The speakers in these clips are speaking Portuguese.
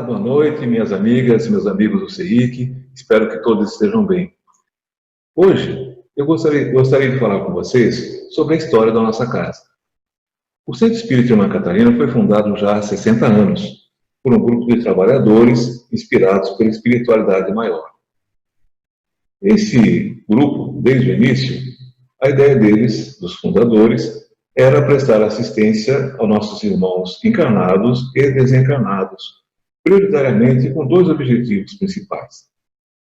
boa noite, minhas amigas, meus amigos do CEIC. Espero que todos estejam bem. Hoje, eu gostaria de falar com vocês sobre a história da nossa casa. O Centro Espírita Irmã Catarina foi fundado já há 60 anos, por um grupo de trabalhadores inspirados pela espiritualidade maior. Esse grupo, desde o início, a ideia deles, dos fundadores, era prestar assistência aos nossos irmãos encarnados e desencarnados, prioritariamente com dois objetivos principais.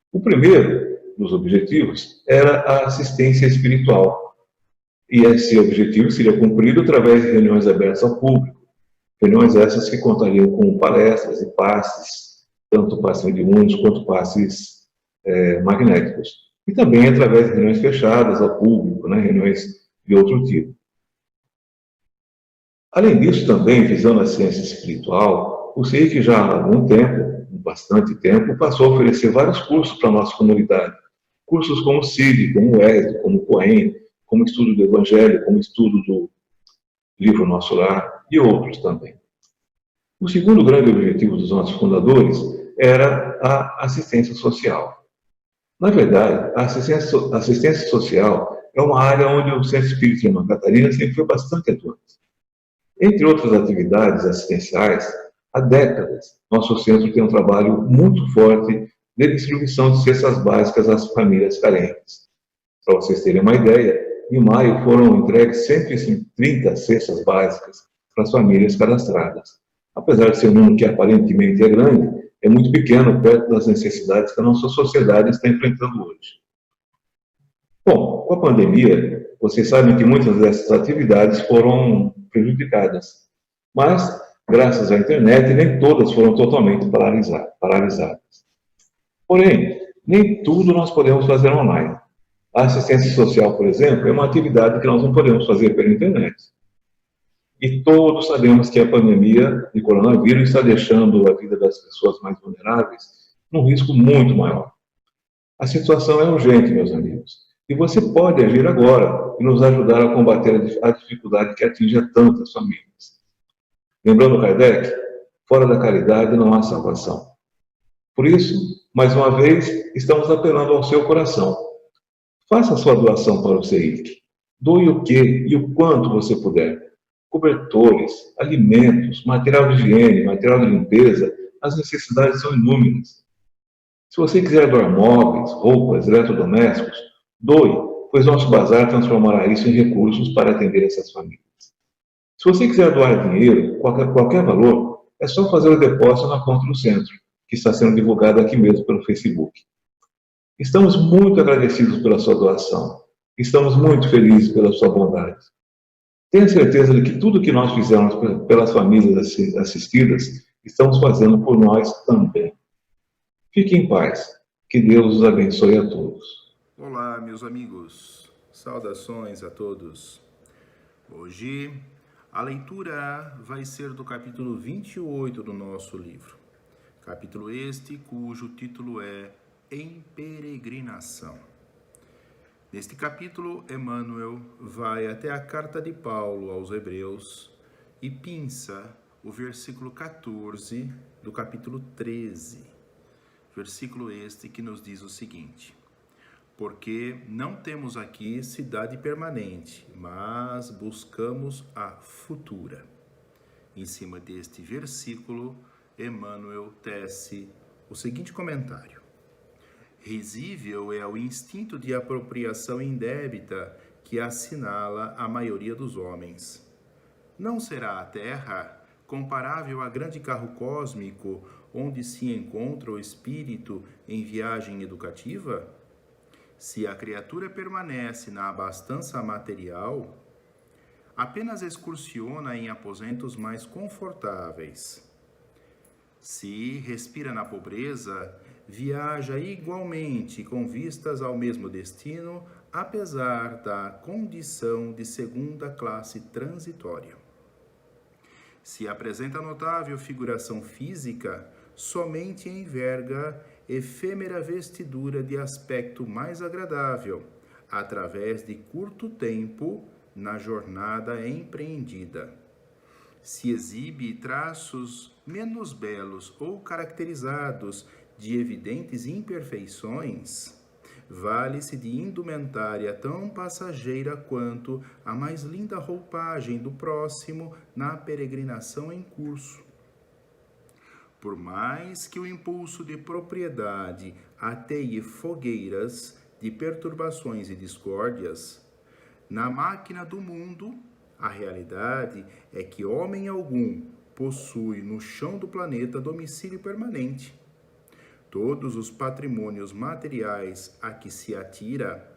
O primeiro dos objetivos era a assistência espiritual, e esse objetivo seria cumprido através de reuniões abertas ao público, reuniões essas que contariam com palestras e passes, tanto passes mediúnicos quanto passes magnéticos, e também através de reuniões fechadas ao público, reuniões de outro tipo. Além disso, também, visando a ciência espiritual, o CEIC já há algum tempo, bastante tempo, passou a oferecer vários cursos para a nossa comunidade. Cursos como CID, como Wesley, como Cohen, como estudo do Evangelho, como estudo do livro Nosso Lar e outros também. O segundo grande objetivo dos nossos fundadores era a assistência social. Na verdade, a assistência social é uma área onde o Centro Espírita Irmã Catarina sempre foi bastante atuante. Entre outras atividades assistenciais, há décadas, nosso centro tem um trabalho muito forte de distribuição de cestas básicas às famílias carentes. Para vocês terem uma ideia, em maio foram entregues 130 cestas básicas para as famílias cadastradas. Apesar de ser um número que aparentemente é grande, é muito pequeno perto das necessidades que a nossa sociedade está enfrentando hoje. Bom, com a pandemia, vocês sabem que muitas dessas atividades foram prejudicadas, mas, graças à internet, nem todas foram totalmente paralisadas. Porém, nem tudo nós podemos fazer online. A assistência social, por exemplo, é uma atividade que nós não podemos fazer pela internet. E todos sabemos que a pandemia de coronavírus está deixando a vida das pessoas mais vulneráveis num risco muito maior. A situação é urgente, meus amigos. E você pode agir agora e nos ajudar a combater a dificuldade que atinge a tantas famílias. Lembrando Kardec, fora da caridade não há salvação. Por isso, mais uma vez, estamos apelando ao seu coração. Faça a sua doação para o CEIC. Doe o que e o quanto você puder. Cobertores, alimentos, material de higiene, material de limpeza, as necessidades são inúmeras. Se você quiser doar móveis, roupas, eletrodomésticos, doe, pois nosso bazar transformará isso em recursos para atender essas famílias. Se você quiser doar dinheiro, qualquer valor, é só fazer o depósito na conta do centro, que está sendo divulgada aqui mesmo pelo Facebook. Estamos muito agradecidos pela sua doação. Estamos muito felizes pela sua bondade. Tenha certeza de que tudo que nós fizemos pelas famílias assistidas, estamos fazendo por nós também. Fique em paz. Que Deus os abençoe a todos. Olá, meus amigos. Saudações a todos. Hoje, a leitura vai ser do capítulo 28 do nosso livro. Capítulo este cujo título é Em Peregrinação. Neste capítulo, Emmanuel vai até a carta de Paulo aos Hebreus e pinça o versículo 14 do capítulo 13. Versículo este que nos diz o seguinte: porque não temos aqui cidade permanente, mas buscamos a futura. Em cima deste versículo, Emmanuel tece o seguinte comentário: risível é o instinto de apropriação indébita que assinala a maioria dos homens. Não será a Terra comparável a grande carro cósmico onde se encontra o espírito em viagem educativa? Se a criatura permanece na abastança material, apenas excursiona em aposentos mais confortáveis. Se respira na pobreza, viaja igualmente com vistas ao mesmo destino, apesar da condição de segunda classe transitória. Se apresenta notável figuração física, somente enverga efêmera vestidura de aspecto mais agradável, através de curto tempo na jornada empreendida. Se exibe traços menos belos ou caracterizados de evidentes imperfeições, vale-se de indumentária tão passageira quanto a mais linda roupagem do próximo na peregrinação em curso. Por mais que o impulso de propriedade ateie fogueiras de perturbações e discórdias, na máquina do mundo, a realidade é que homem algum possui no chão do planeta domicílio permanente. Todos os patrimônios materiais a que se atira,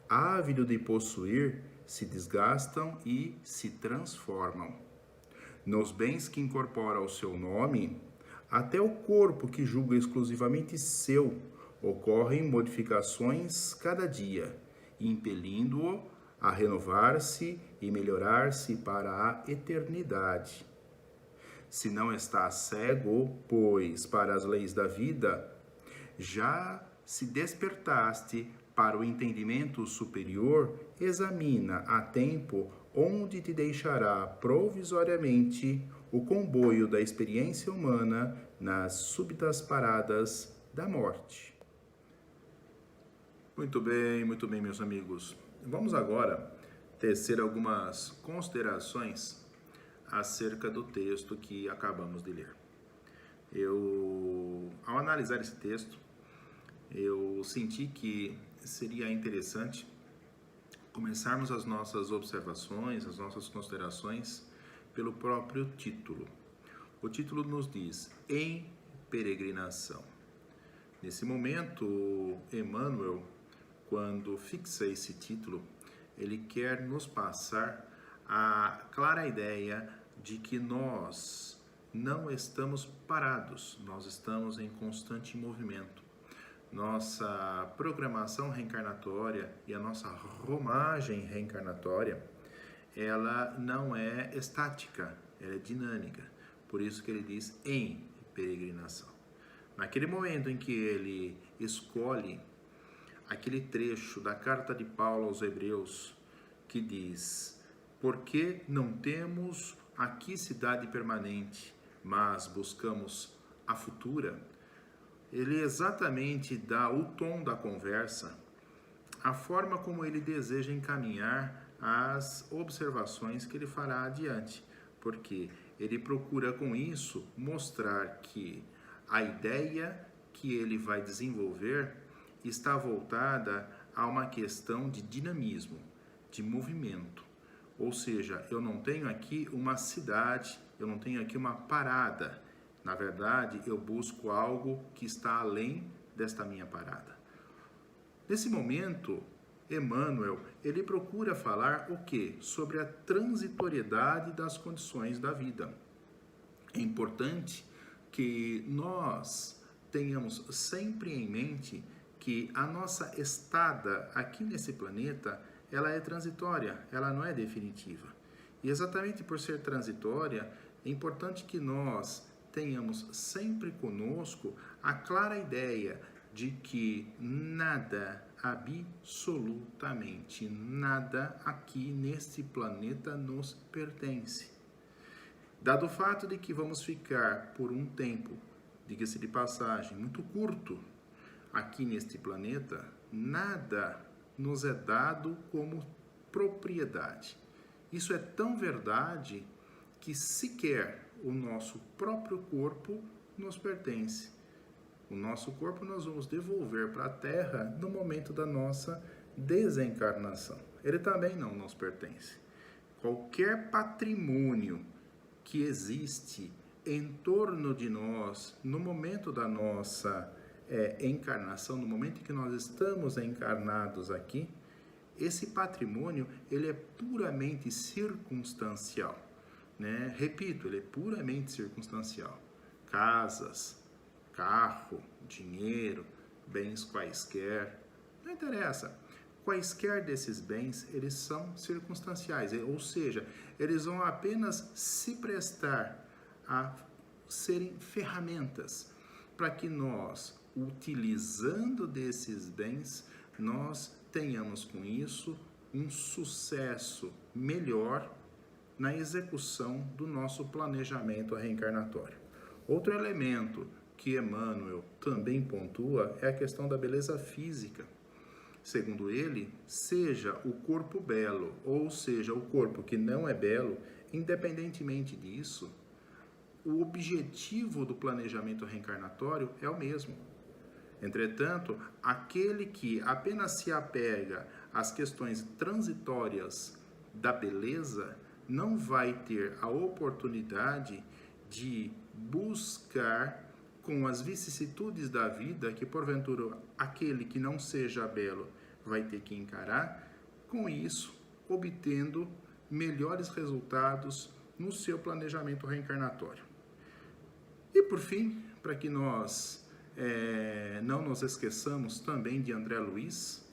ávido de possuir, se desgastam e se transformam. Nos bens que incorpora o seu nome, até o corpo que julga exclusivamente seu, ocorrem modificações cada dia, impelindo-o a renovar-se e melhorar-se para a eternidade. Se não está cego, pois, para as leis da vida, já se despertaste para o entendimento superior, examina a tempo onde te deixará provisoriamente o comboio da experiência humana nas súbitas paradas da morte. Muito bem, meus amigos. Vamos agora tecer algumas considerações acerca do texto que acabamos de ler. Ao analisar esse texto, eu senti que seria interessante começarmos as nossas observações, as nossas considerações pelo próprio título. O título nos diz: em peregrinação. Nesse momento, Emmanuel, quando fixa esse título, ele quer nos passar a clara ideia de que nós não estamos parados, nós estamos em constante movimento. Nossa programação reencarnatória e a nossa romagem reencarnatória, ela não é estática, ela é dinâmica. Por isso que ele diz em peregrinação. Naquele momento em que ele escolhe aquele trecho da carta de Paulo aos Hebreus que diz: porque não temos aqui cidade permanente, mas buscamos a futura, ele exatamente dá o tom da conversa, a forma como ele deseja encaminhar as observações que ele fará adiante, porque ele procura com isso mostrar que a ideia que ele vai desenvolver está voltada a uma questão de dinamismo, de movimento. Ou seja, eu não tenho aqui uma cidade, eu não tenho aqui uma parada. Na verdade, eu busco algo que está além desta minha parada. Nesse momento, Emmanuel, ele procura falar o quê? Sobre a transitoriedade das condições da vida. É importante que nós tenhamos sempre em mente que a nossa estada aqui nesse planeta, ela é transitória, ela não é definitiva. E exatamente por ser transitória, é importante que nós tenhamos sempre conosco a clara ideia de que nada, absolutamente nada aqui neste planeta nos pertence. Dado o fato de que vamos ficar por um tempo, diga-se de passagem, muito curto aqui neste planeta, nada nos é dado como propriedade. Isso é tão verdade que sequer o nosso próprio corpo nos pertence. O nosso corpo nós vamos devolver para a Terra no momento da nossa desencarnação. Ele também não nos pertence. Qualquer patrimônio que existe em torno de nós no momento da nossa encarnação, no momento em que nós estamos encarnados aqui, esse patrimônio ele é puramente circunstancial, né? Repito, ele é puramente circunstancial. Casas, carro, dinheiro, bens quaisquer, não interessa. Quaisquer desses bens, eles são circunstanciais, ou seja, eles vão apenas se prestar a serem ferramentas para que nós, utilizando desses bens, nós tenhamos com isso um sucesso melhor na execução do nosso planejamento reencarnatório. Outro elemento que Emmanuel também pontua é a questão da beleza física. Segundo ele, seja o corpo belo ou seja o corpo que não é belo, independentemente disso, o objetivo do planejamento reencarnatório é o mesmo. Entretanto, aquele que apenas se apega às questões transitórias da beleza não vai ter a oportunidade de buscar com as vicissitudes da vida que porventura aquele que não seja belo vai ter que encarar, com isso obtendo melhores resultados no seu planejamento reencarnatório. E por fim, para que nós não nos esqueçamos também de André Luiz,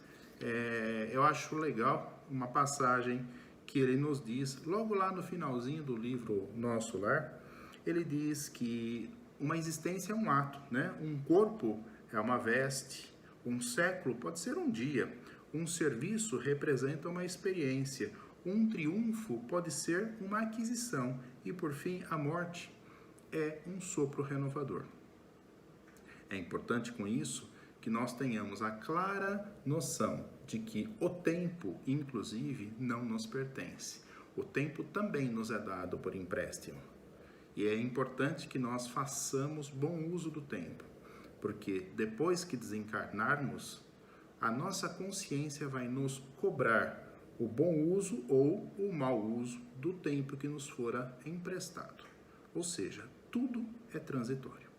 eu acho legal uma passagem que ele nos diz, logo lá no finalzinho do livro Nosso Lar, ele diz que uma existência é um ato, né? Um corpo é uma veste, um século pode ser um dia, um serviço representa uma experiência, um triunfo pode ser uma aquisição e, por fim, a morte é um sopro renovador. É importante com isso que nós tenhamos a clara noção de que o tempo, inclusive, não nos pertence. O tempo também nos é dado por empréstimo. E é importante que nós façamos bom uso do tempo, porque depois que desencarnarmos, a nossa consciência vai nos cobrar o bom uso ou o mau uso do tempo que nos fora emprestado. Ou seja, tudo é transitório.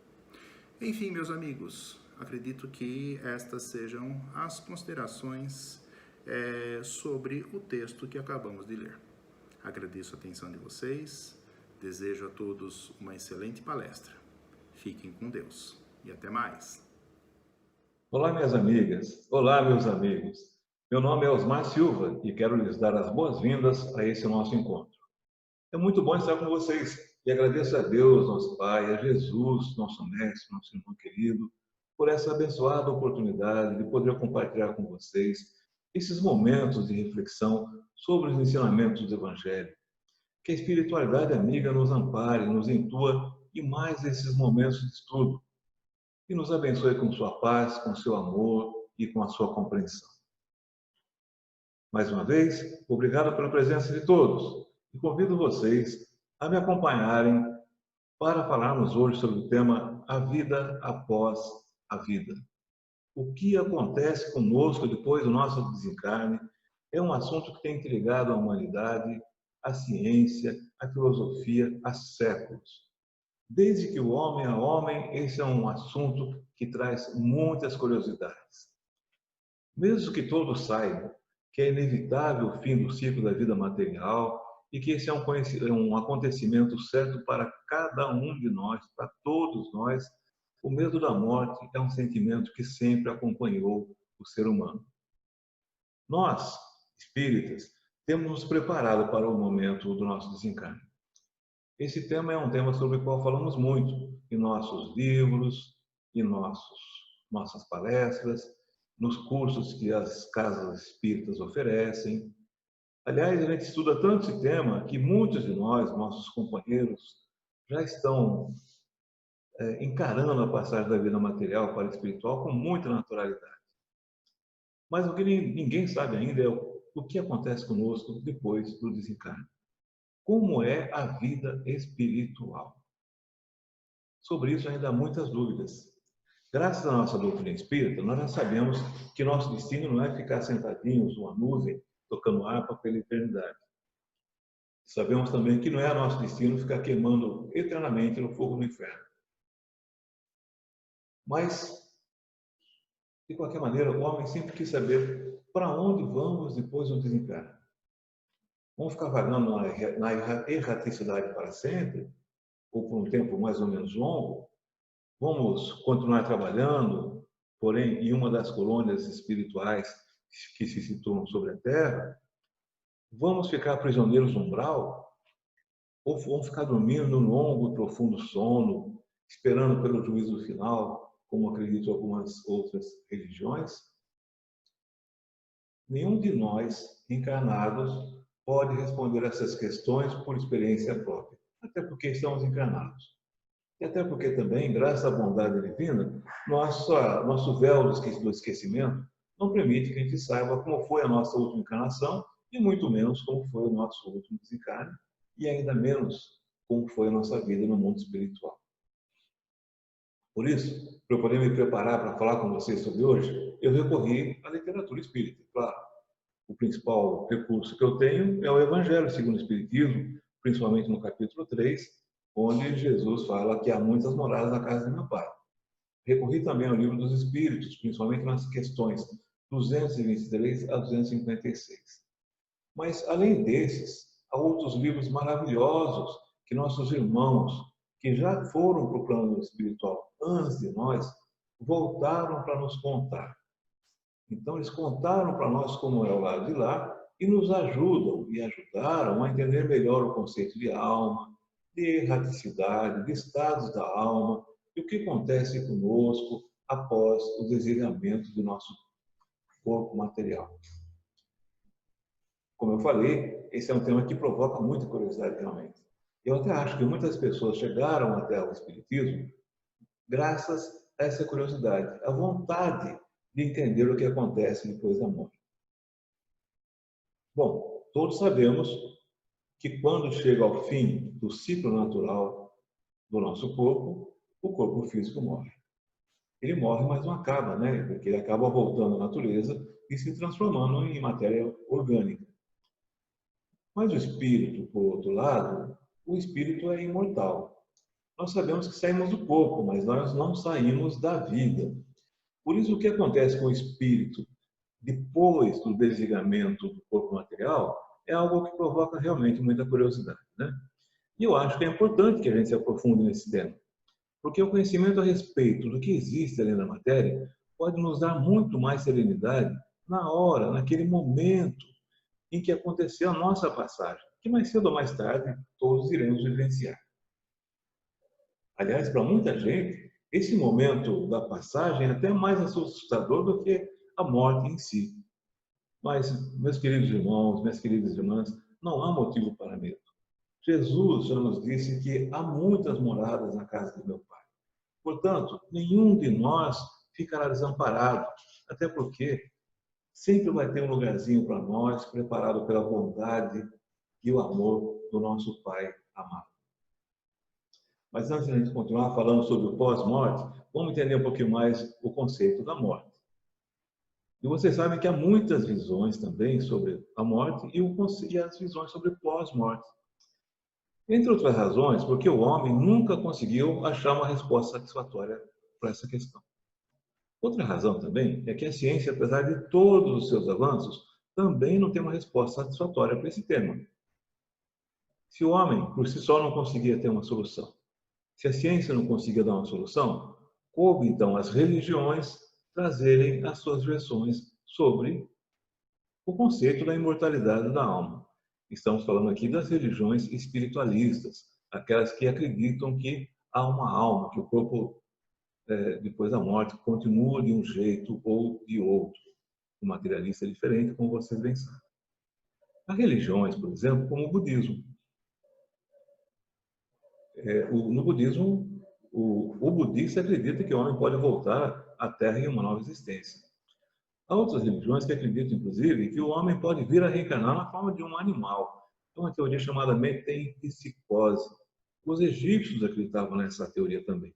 Enfim, meus amigos, acredito que estas sejam as considerações sobre o texto que acabamos de ler. Agradeço a atenção de vocês, desejo a todos uma excelente palestra. Fiquem com Deus e até mais. Olá, minhas amigas. Olá, meus amigos. Meu nome é Osmar Silva e quero lhes dar as boas-vindas a esse nosso encontro. É muito bom estar com vocês e agradeço a Deus, nosso Pai, a Jesus, nosso Mestre, nosso irmão querido, por essa abençoada oportunidade de poder compartilhar com vocês esses momentos de reflexão sobre os ensinamentos do Evangelho. Que a espiritualidade amiga nos ampare, nos intua em mais esses momentos de estudo e nos abençoe com sua paz, com seu amor e com a sua compreensão. Mais uma vez, obrigado pela presença de todos e convido vocês a me acompanharem para falarmos hoje sobre o tema A Vida Após a Vida. O que acontece conosco depois do nosso desencarne é um assunto que tem intrigado a humanidade, a ciência, a filosofia há séculos. Desde que o homem é homem, esse é um assunto que traz muitas curiosidades. Mesmo que todos saibam que é inevitável o fim do ciclo da vida material e que esse é um acontecimento certo para cada um de nós, para todos nós, o medo da morte é um sentimento que sempre acompanhou o ser humano. Nós, espíritas, temos nos preparado para o momento do nosso desencarne. Esse tema é um tema sobre o qual falamos muito em nossos livros, em nossas palestras, nos cursos que as casas espíritas oferecem. Aliás, a gente estuda tanto esse tema que muitos de nós, nossos companheiros, já estão encarando a passagem da vida material para a espiritual com muita naturalidade. Mas o que ninguém sabe ainda é o que acontece conosco depois do desencarne. Como é a vida espiritual? Sobre isso ainda há muitas dúvidas. Graças à nossa doutrina espírita, nós já sabemos que nosso destino não é ficar sentadinhos numa nuvem, tocando harpa pela eternidade. Sabemos também que não é nosso destino ficar queimando eternamente no fogo do inferno. Mas, de qualquer maneira, o homem sempre quis saber para onde vamos depois do desencarne. Vamos ficar vagando na erraticidade para sempre? Ou por um tempo mais ou menos longo? Vamos continuar trabalhando, porém, em uma das colônias espirituais que se situam sobre a Terra? Vamos ficar prisioneiros no umbral? Ou vamos ficar dormindo num longo e profundo sono, esperando pelo juízo final, como acreditam algumas outras religiões? Nenhum de nós, encarnados, pode responder essas questões por experiência própria, até porque estamos encarnados. E até porque também, graças à bondade divina, nosso véu do esquecimento não permite que a gente saiba como foi a nossa última encarnação e muito menos como foi o nosso último desencarne e ainda menos como foi a nossa vida no mundo espiritual. Por isso, para eu poder me preparar para falar com vocês sobre hoje, eu recorri à literatura espírita. Claro, o principal recurso que eu tenho é o Evangelho segundo o Espiritismo, principalmente no capítulo 3, onde Jesus fala que há muitas moradas na casa de meu Pai. Recorri também ao Livro dos Espíritos, principalmente nas questões 223 a 256. Mas, além desses, há outros livros maravilhosos que nossos irmãos, que já foram para o plano espiritual antes de nós, voltaram para nos contar. Então, eles contaram para nós como é o lado de lá e nos ajudam e ajudaram a entender melhor o conceito de alma, de erraticidade, de estados da alma e o que acontece conosco após o desligamento do nosso corpo material. Como eu falei, esse é um tema que provoca muita curiosidade realmente. Eu até acho que muitas pessoas chegaram até o Espiritismo graças a essa curiosidade, a vontade de entender o que acontece depois da morte. Bom, todos sabemos que quando chega ao fim do ciclo natural do nosso corpo, o corpo físico morre. Ele morre, mas não acaba, né? Porque ele acaba voltando à natureza e se transformando em matéria orgânica. Mas o espírito, por outro lado, o espírito é imortal. Nós sabemos que saímos do corpo, mas nós não saímos da vida. Por isso, o que acontece com o espírito depois do desligamento do corpo material é algo que provoca realmente muita curiosidade, né? E eu acho que é importante que a gente se aprofunde nesse tema, porque o conhecimento a respeito do que existe além da matéria pode nos dar muito mais serenidade na hora, naquele momento em que aconteceu a nossa passagem, que mais cedo ou mais tarde todos iremos vivenciar. Aliás, para muita gente, esse momento da passagem é até mais assustador do que a morte em si. Mas, meus queridos irmãos, minhas queridas irmãs, não há motivo para medo. Jesus já nos disse que há muitas moradas na casa de meu Pai. Portanto, nenhum de nós ficará desamparado, até porque sempre vai ter um lugarzinho para nós, preparado pela bondade e o amor do nosso Pai amado. Mas antes de a gente continuar falando sobre o pós-morte, vamos entender um pouquinho mais o conceito da morte. E vocês sabem que há muitas visões também sobre a morte e as visões sobre pós-morte. Entre outras razões, porque o homem nunca conseguiu achar uma resposta satisfatória para essa questão. Outra razão também é que a ciência, apesar de todos os seus avanços, também não tem uma resposta satisfatória para esse tema. Se o homem, por si só, não conseguia ter uma solução, se a ciência não conseguia dar uma solução, coube então às religiões trazerem as suas versões sobre o conceito da imortalidade da alma. Estamos falando aqui das religiões espiritualistas, aquelas que acreditam que há uma alma, que o corpo, depois da morte, continua de um jeito ou de outro. O materialista é diferente, como vocês bem sabem. Há religiões, por exemplo, como o budismo. No budismo, o budista acredita que o homem pode voltar à Terra em uma nova existência. Há outras religiões que acreditam, inclusive, que o homem pode vir a reencarnar na forma de um animal. É uma teoria chamada metempsicose. Os egípcios acreditavam nessa teoria também.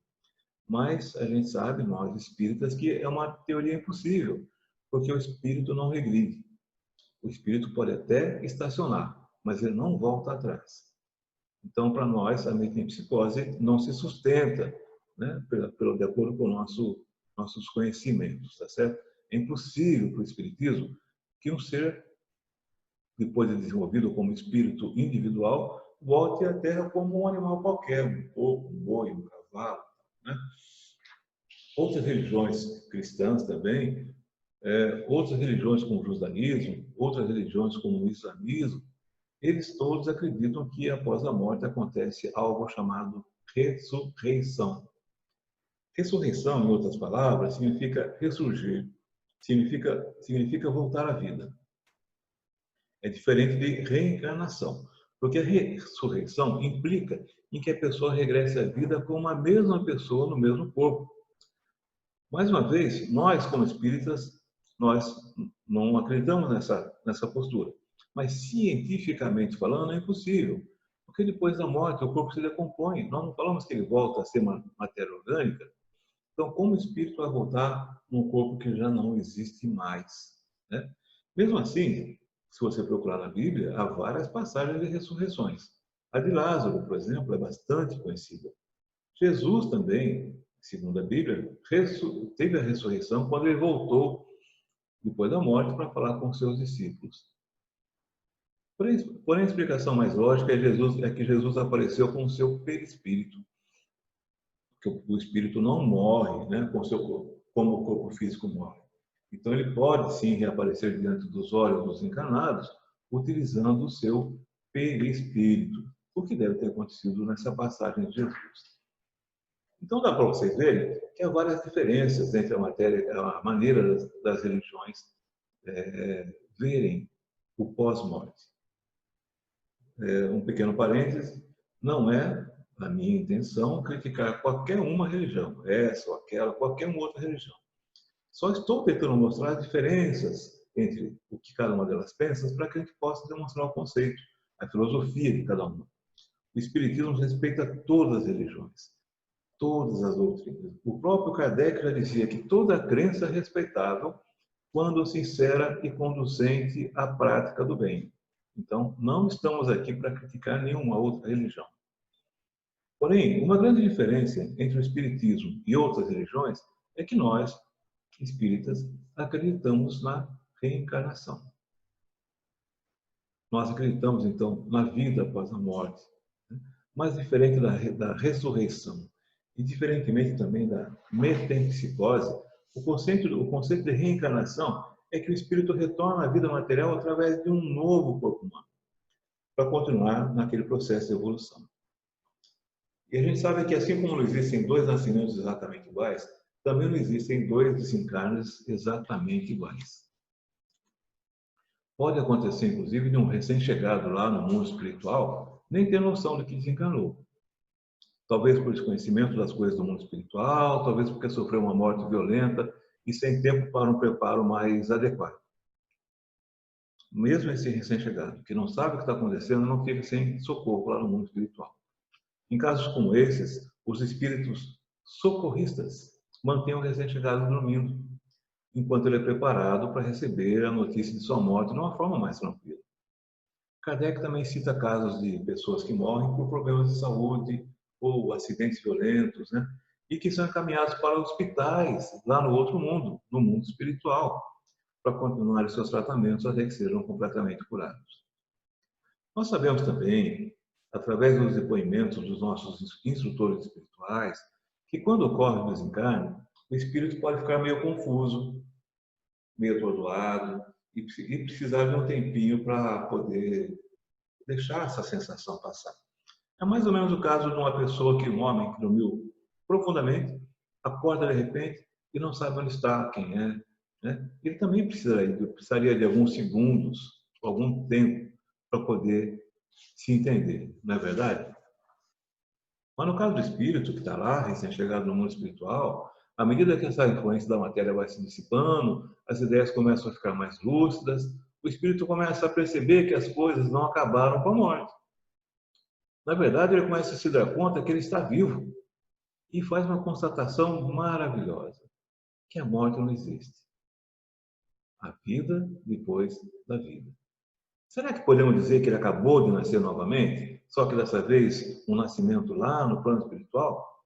Mas a gente sabe, nós espíritas, que é uma teoria impossível, porque o espírito não regride. O espírito pode até estacionar, mas ele não volta atrás. Então, para nós, a metempsicose não se sustenta, né, de acordo com nossos conhecimentos, tá certo? É impossível para o espiritismo que um ser, depois de desenvolvido como espírito individual, volte à Terra como um animal qualquer, um porco, um boi, um cavalo, né? Outras religiões cristãs também, outras religiões como o judaísmo, outras religiões como o islamismo, eles todos acreditam que após a morte acontece algo chamado ressurreição. Ressurreição, em outras palavras, significa ressurgir, significa voltar à vida. É diferente de reencarnação. Porque a ressurreição implica em que a pessoa regresse à vida como a mesma pessoa no mesmo corpo. Mais uma vez, nós, como espíritas, nós não acreditamos nessa postura. Mas, cientificamente falando, é impossível. Porque depois da morte, o corpo se decompõe. Nós não falamos que ele volta a ser uma matéria orgânica. Então, como o espírito vai voltar num corpo que já não existe mais? Né? Mesmo assim, se você procurar na Bíblia, há várias passagens de ressurreições. A de Lázaro, por exemplo, é bastante conhecida. Jesus também, segundo a Bíblia, teve a ressurreição quando ele voltou, depois da morte, para falar com seus discípulos. Porém, a explicação mais lógica é que Jesus apareceu com o seu perispírito, que o espírito não morre, né, com o seu corpo, como o corpo físico morre. Então, ele pode sim reaparecer diante dos olhos dos encarnados, utilizando o seu perispírito, o que deve ter acontecido nessa passagem de Jesus. Então, dá para vocês verem que há várias diferenças entre a maneira das religiões verem o pós-morte. Um pequeno parêntese, não é a minha intenção criticar qualquer uma religião, essa ou aquela, qualquer uma outra religião. Só estou tentando mostrar as diferenças entre o que cada uma delas pensa para que a gente possa demonstrar o conceito, a filosofia de cada uma. O Espiritismo respeita todas as religiões, todas as doutrinas. O próprio Kardec já dizia que toda crença é respeitável quando sincera e conducente à prática do bem. Então, não estamos aqui para criticar nenhuma outra religião. Porém, uma grande diferença entre o Espiritismo e outras religiões é que nós, espíritas, acreditamos na reencarnação. Nós acreditamos, então, na vida após a morte. Mas diferente da ressurreição e diferentemente também da metempsicose, o conceito de reencarnação é que o espírito retorna à vida material através de um novo corpo humano, para continuar naquele processo de evolução. E a gente sabe que assim como não existem dois nascimentos exatamente iguais, também não existem dois desencarnes exatamente iguais. Pode acontecer, inclusive, de um recém-chegado lá no mundo espiritual nem ter noção de que desencarnou. Talvez por desconhecimento das coisas do mundo espiritual, talvez porque sofreu uma morte violenta e sem tempo para um preparo mais adequado. Mesmo esse recém-chegado, que não sabe o que está acontecendo, não fica sem socorro lá no mundo espiritual. Em casos como esses, os espíritos socorristas mantêm o recém-chegado dormindo, enquanto ele é preparado para receber a notícia de sua morte de uma forma mais tranquila. Kardec também cita casos de pessoas que morrem por problemas de saúde ou acidentes violentos, né? E que são encaminhados para hospitais lá no outro mundo, no mundo espiritual, para continuar seus tratamentos até que sejam completamente curados. Nós sabemos também, através dos depoimentos dos nossos instrutores espirituais, que quando ocorre o desencarne, o espírito pode ficar meio confuso, meio atordoado e precisar de um tempinho para poder deixar essa sensação passar. É mais ou menos o caso de uma pessoa um homem que dormiu profundamente, acorda de repente e não sabe onde está, quem é, né? Ele também precisaria de alguns segundos, algum tempo para poder se entender, não é verdade? Mas no caso do espírito que está lá, recém-chegado no mundo espiritual, à medida que essa influência da matéria vai se dissipando, as ideias começam a ficar mais lúcidas, o espírito começa a perceber que as coisas não acabaram com a morte. Na verdade, ele começa a se dar conta que ele está vivo e faz uma constatação maravilhosa, que a morte não existe. A vida depois da vida. Será que podemos dizer que ele acabou de nascer novamente, só que dessa vez um nascimento lá no plano espiritual?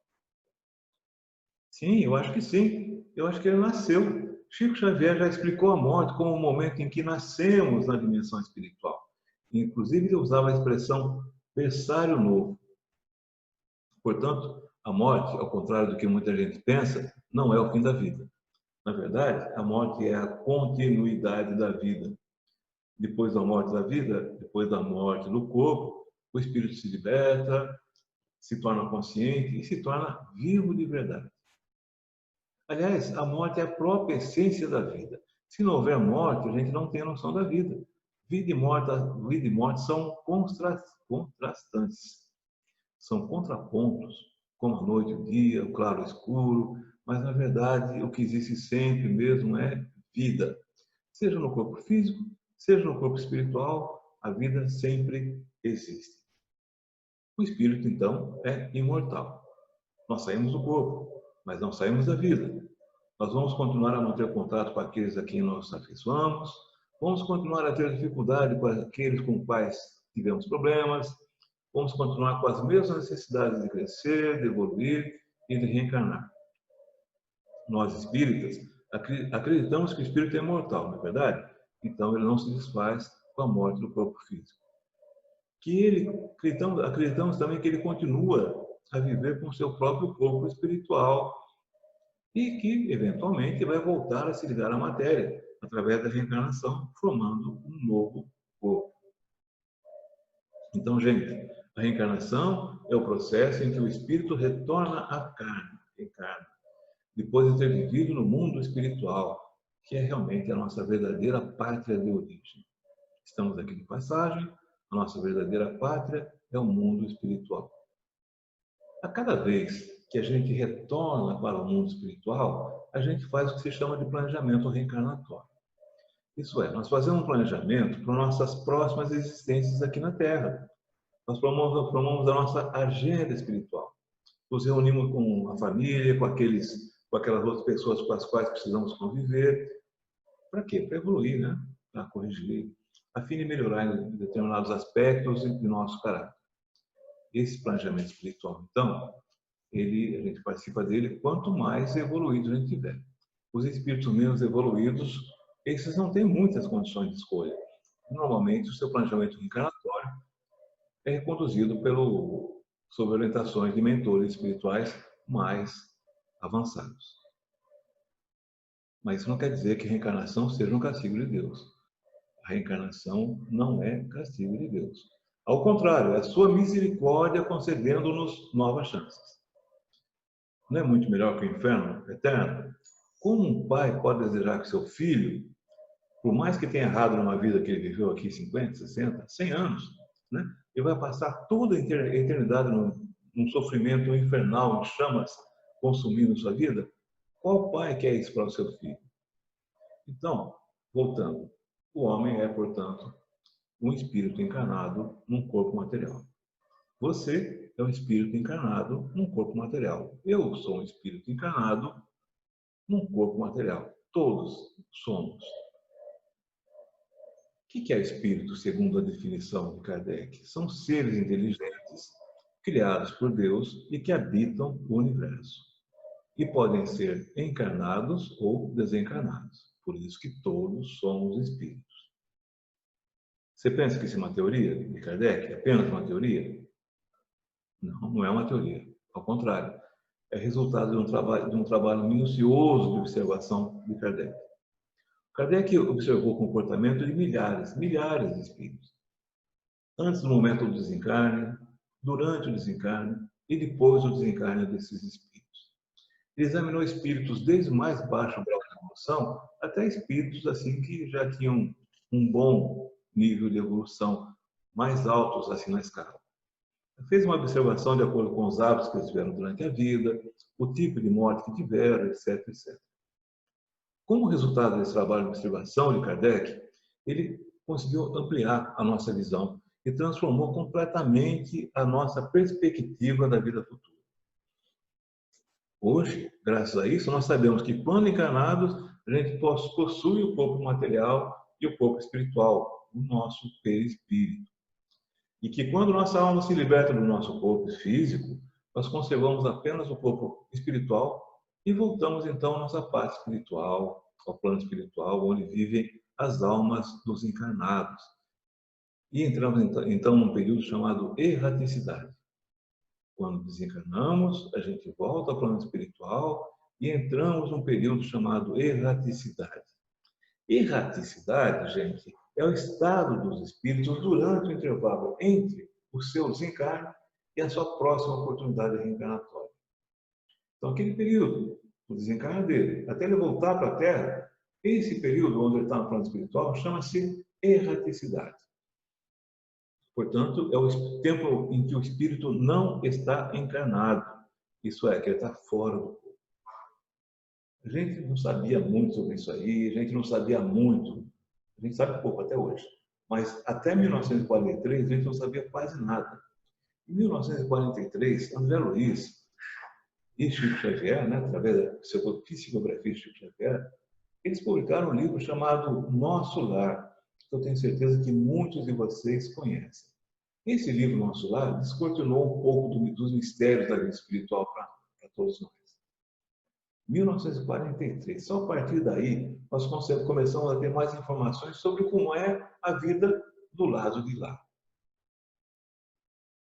Sim, eu acho que sim. Eu acho que ele nasceu. Chico Xavier já explicou a morte como o momento em que nascemos na dimensão espiritual. Inclusive, ele usava a expressão berçário novo. Portanto, a morte, ao contrário do que muita gente pensa, não é o fim da vida. Na verdade, a morte é a continuidade da vida. Depois da morte da vida, depois da morte do corpo, o espírito se liberta, se torna consciente e se torna vivo de verdade. Aliás, a morte é a própria essência da vida. Se não houver morte, a gente não tem a noção da vida. Vida e morte são contrastantes. São contrapontos, como a noite e o dia, o claro e o escuro, mas, na verdade, o que existe sempre mesmo é vida. Seja no corpo físico, seja no corpo espiritual, a vida sempre existe. O espírito, então, é imortal. Nós saímos do corpo, mas não saímos da vida. Nós vamos continuar a manter contato com aqueles a quem nós afeiçoamos, vamos continuar a ter dificuldade com aqueles com os quais tivemos problemas, vamos continuar com as mesmas necessidades de crescer, de evoluir e de reencarnar. Nós, espíritas, acreditamos que o espírito é imortal, não é verdade? Então, ele não se desfaz com a morte do corpo físico. Acreditamos também que ele continua a viver com o seu próprio corpo espiritual e que, eventualmente, vai voltar a se ligar à matéria através da reencarnação, formando um novo corpo. Então, gente, a reencarnação é o processo em que o espírito retorna à carne, reencarna, depois de ter vivido no mundo espiritual, que é realmente a nossa verdadeira pátria de origem. Estamos aqui de passagem, a nossa verdadeira pátria é o mundo espiritual. A cada vez que a gente retorna para o mundo espiritual, a gente faz o que se chama de planejamento reencarnatório. Isso é, nós fazemos um planejamento para nossas próximas existências aqui na Terra. Nós promovemos a nossa agenda espiritual. Nos reunimos com a família, com aquelas outras pessoas com as quais precisamos conviver. Para quê? Para evoluir, né? Para corrigir, a fim de melhorar em determinados aspectos de nosso caráter. Esse planejamento espiritual, então, a gente participa dele quanto mais evoluído a gente tiver. Os espíritos menos evoluídos, esses não têm muitas condições de escolha. Normalmente, o seu planejamento reencarnatório é reconduzido sob orientações de mentores espirituais mais avançados. Mas isso não quer dizer que a reencarnação seja um castigo de Deus. A reencarnação não é castigo de Deus. Ao contrário, é a sua misericórdia concedendo-nos novas chances. Não é muito melhor que o inferno eterno? Como um pai pode desejar que seu filho, por mais que tenha errado numa vida que ele viveu aqui 50, 60, 100 anos, né, ele vai passar toda a eternidade num sofrimento infernal, em chamas consumindo sua vida? Qual pai quer isso para o seu filho? Então, voltando, o homem é, portanto, um espírito encarnado num corpo material. Você é um espírito encarnado num corpo material. Eu sou um espírito encarnado num corpo material. Todos somos. O que é espírito, segundo a definição de Kardec? São seres inteligentes, criados por Deus e que habitam o universo. E podem ser encarnados ou desencarnados. Por isso que todos somos espíritos. Você pensa que isso é uma teoria de Kardec? É apenas uma teoria? Não, não é uma teoria. Ao contrário, é resultado de um trabalho minucioso de observação de Kardec. Kardec observou o comportamento de milhares de espíritos. Antes do momento do desencarne, durante o desencarne e depois do desencarne desses espíritos. Ele examinou espíritos desde o mais baixo grau de evolução até espíritos assim que já tinham um bom nível de evolução, mais altos assim na escala. Fez uma observação de acordo com os hábitos que eles tiveram durante a vida, o tipo de morte que tiveram, etc, etc. Como resultado desse trabalho de observação de Kardec, ele conseguiu ampliar a nossa visão e transformou completamente a nossa perspectiva da vida futura. Hoje, graças a isso, nós sabemos que quando encarnados, a gente possui o corpo material e o corpo espiritual, o nosso perispírito. E que quando nossa alma se liberta do nosso corpo físico, nós conservamos apenas o corpo espiritual e voltamos então à nossa parte espiritual, ao plano espiritual, onde vivem as almas dos encarnados. E entramos então num período chamado erraticidade. Quando desencarnamos, a gente volta ao plano espiritual e entramos num período chamado erraticidade. Erraticidade, gente, é o estado dos espíritos durante o intervalo entre o seu desencarne e a sua próxima oportunidade reencarnatória. Então, aquele período, o desencarne dele, até ele voltar para a Terra, esse período onde ele está no plano espiritual chama-se erraticidade. Portanto, é o tempo em que o espírito não está encarnado. Isso é, que ele está fora do corpo. A gente não sabia muito sobre isso aí, a gente não sabia muito, a gente sabe pouco até hoje. Mas até 1943 a gente não sabia quase nada. Em 1943, André Luiz e Chico Xavier, né, através da psicografia de Chico Xavier, eles publicaram um livro chamado Nosso Lar, que eu tenho certeza que muitos de vocês conhecem. Esse livro, Nosso Lar, descortinou um pouco dos mistérios da vida espiritual para todos nós. 1943, só a partir daí nós começamos a ter mais informações sobre como é a vida do lado de lá.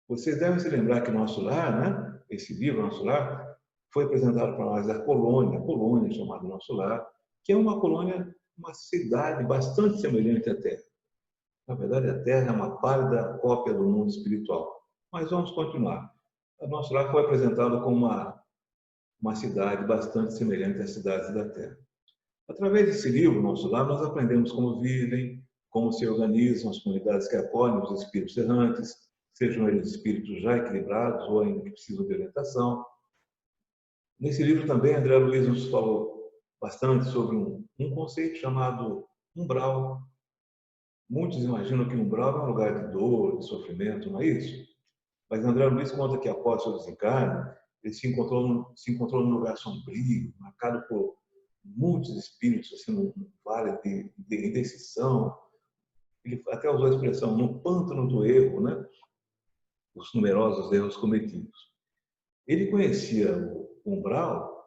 Vocês devem se lembrar que Nosso Lar, né, esse livro, Nosso Lar, foi apresentado para nós da colônia, a colônia chamada Nosso Lar, que é uma colônia, uma cidade bastante semelhante à Terra. Na verdade, a Terra é uma pálida cópia do mundo espiritual. Mas vamos continuar. A Nosso Lar foi apresentado como uma cidade bastante semelhante às cidades da Terra. Através desse livro, Nosso Lar, nós aprendemos como vivem, como se organizam as comunidades que acolhem os espíritos errantes, sejam eles espíritos já equilibrados ou ainda que precisam de orientação. Nesse livro também, André Luiz nos falou bastante sobre um conceito chamado umbral. Muitos imaginam que umbral é um lugar de dor, de sofrimento, não é isso? Mas André Luiz conta que após seu desencarne, ele se encontrou num lugar sombrio, marcado por muitos espíritos, assim, num vale de indecisão. Ele até usou a expressão, no pântano do erro, né? Os numerosos erros cometidos. Ele conhecia o umbral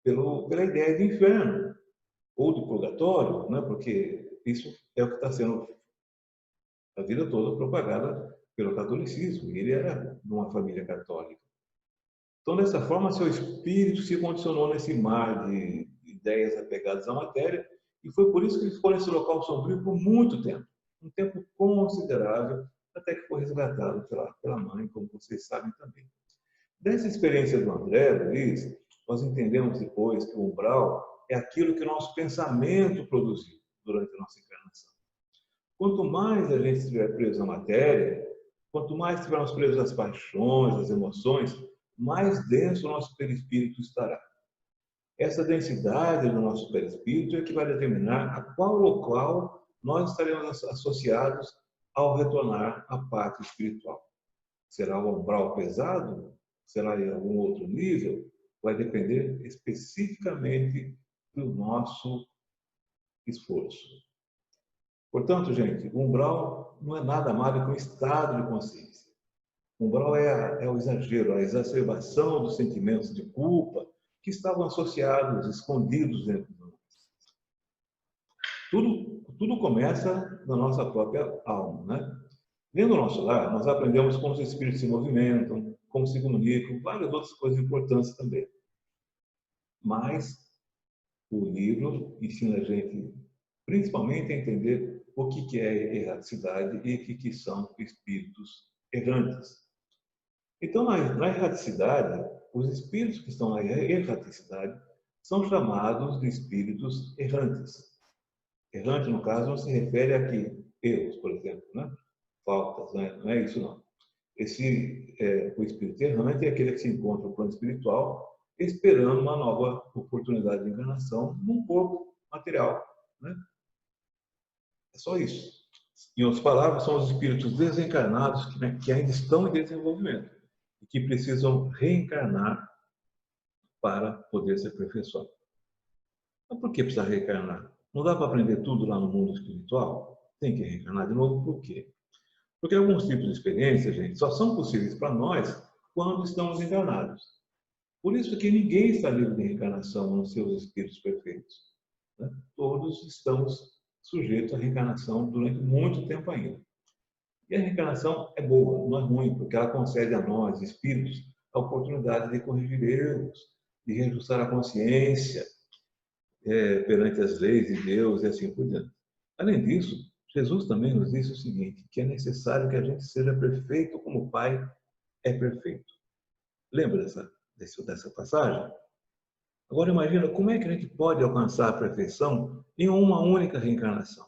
pela ideia de inferno, ou de purgatório, né? Porque isso é o que está sendo a vida toda propagada pelo catolicismo. Ele era de uma família católica. Então, dessa forma, seu espírito se condicionou nesse mar de ideias apegadas à matéria, e foi por isso que ele ficou nesse local sombrio por muito tempo, um tempo considerável, até que foi resgatado pela mãe, como vocês sabem também. Dessa experiência do André Luiz, nós entendemos depois que o umbral é aquilo que o nosso pensamento produziu durante a nossa encarnação. Quanto mais a gente estiver preso à matéria, quanto mais estivermos presos às paixões, às emoções, mais denso o nosso perispírito estará. Essa densidade do nosso perispírito é que vai determinar a qual local nós estaremos associados ao retornar à pátria espiritual. Será o umbral pesado? Será em algum outro nível? Vai depender especificamente do nosso esforço. Portanto, gente, o umbral não é nada mais do que um estado de consciência. O umbral é o exagero, a exacerbação dos sentimentos de culpa que estavam associados, escondidos dentro de nós. Tudo começa na nossa própria alma, né? Vendo o Nosso Lar, nós aprendemos como os espíritos se movimentam, como se comunicam, várias outras coisas importantes também. Mas o livro ensina a gente, principalmente, a entender o que é erraticidade e o que são espíritos errantes. Então, na erraticidade, os espíritos que estão na erraticidade são chamados de espíritos errantes. Errante, no caso, não se refere a que erros, por exemplo, né? Faltas, né? Não é isso, não. O espírito errante é aquele que se encontra no plano espiritual esperando uma nova oportunidade de encarnação num corpo material, né? É só isso. Em outras palavras, são os espíritos desencarnados que ainda estão em desenvolvimento e que precisam reencarnar para poder se aperfeiçoar. Mas por que precisa reencarnar? Não dá para aprender tudo lá no mundo espiritual? Tem que reencarnar de novo, por quê? Porque alguns tipos de experiências, gente, só são possíveis para nós quando estamos encarnados. Por isso que ninguém está livre de reencarnação nos seus espíritos perfeitos, né? Todos estamos sujeitos à reencarnação durante muito tempo ainda. E a reencarnação é boa, não é ruim, porque ela concede a nós, espíritos, a oportunidade de corrigir erros, de reajustar a consciência perante as leis de Deus e assim por diante. Além disso, Jesus também nos disse o seguinte, que é necessário que a gente seja perfeito como o Pai é perfeito. Lembra dessa passagem? Agora imagina como é que a gente pode alcançar a perfeição em uma única reencarnação.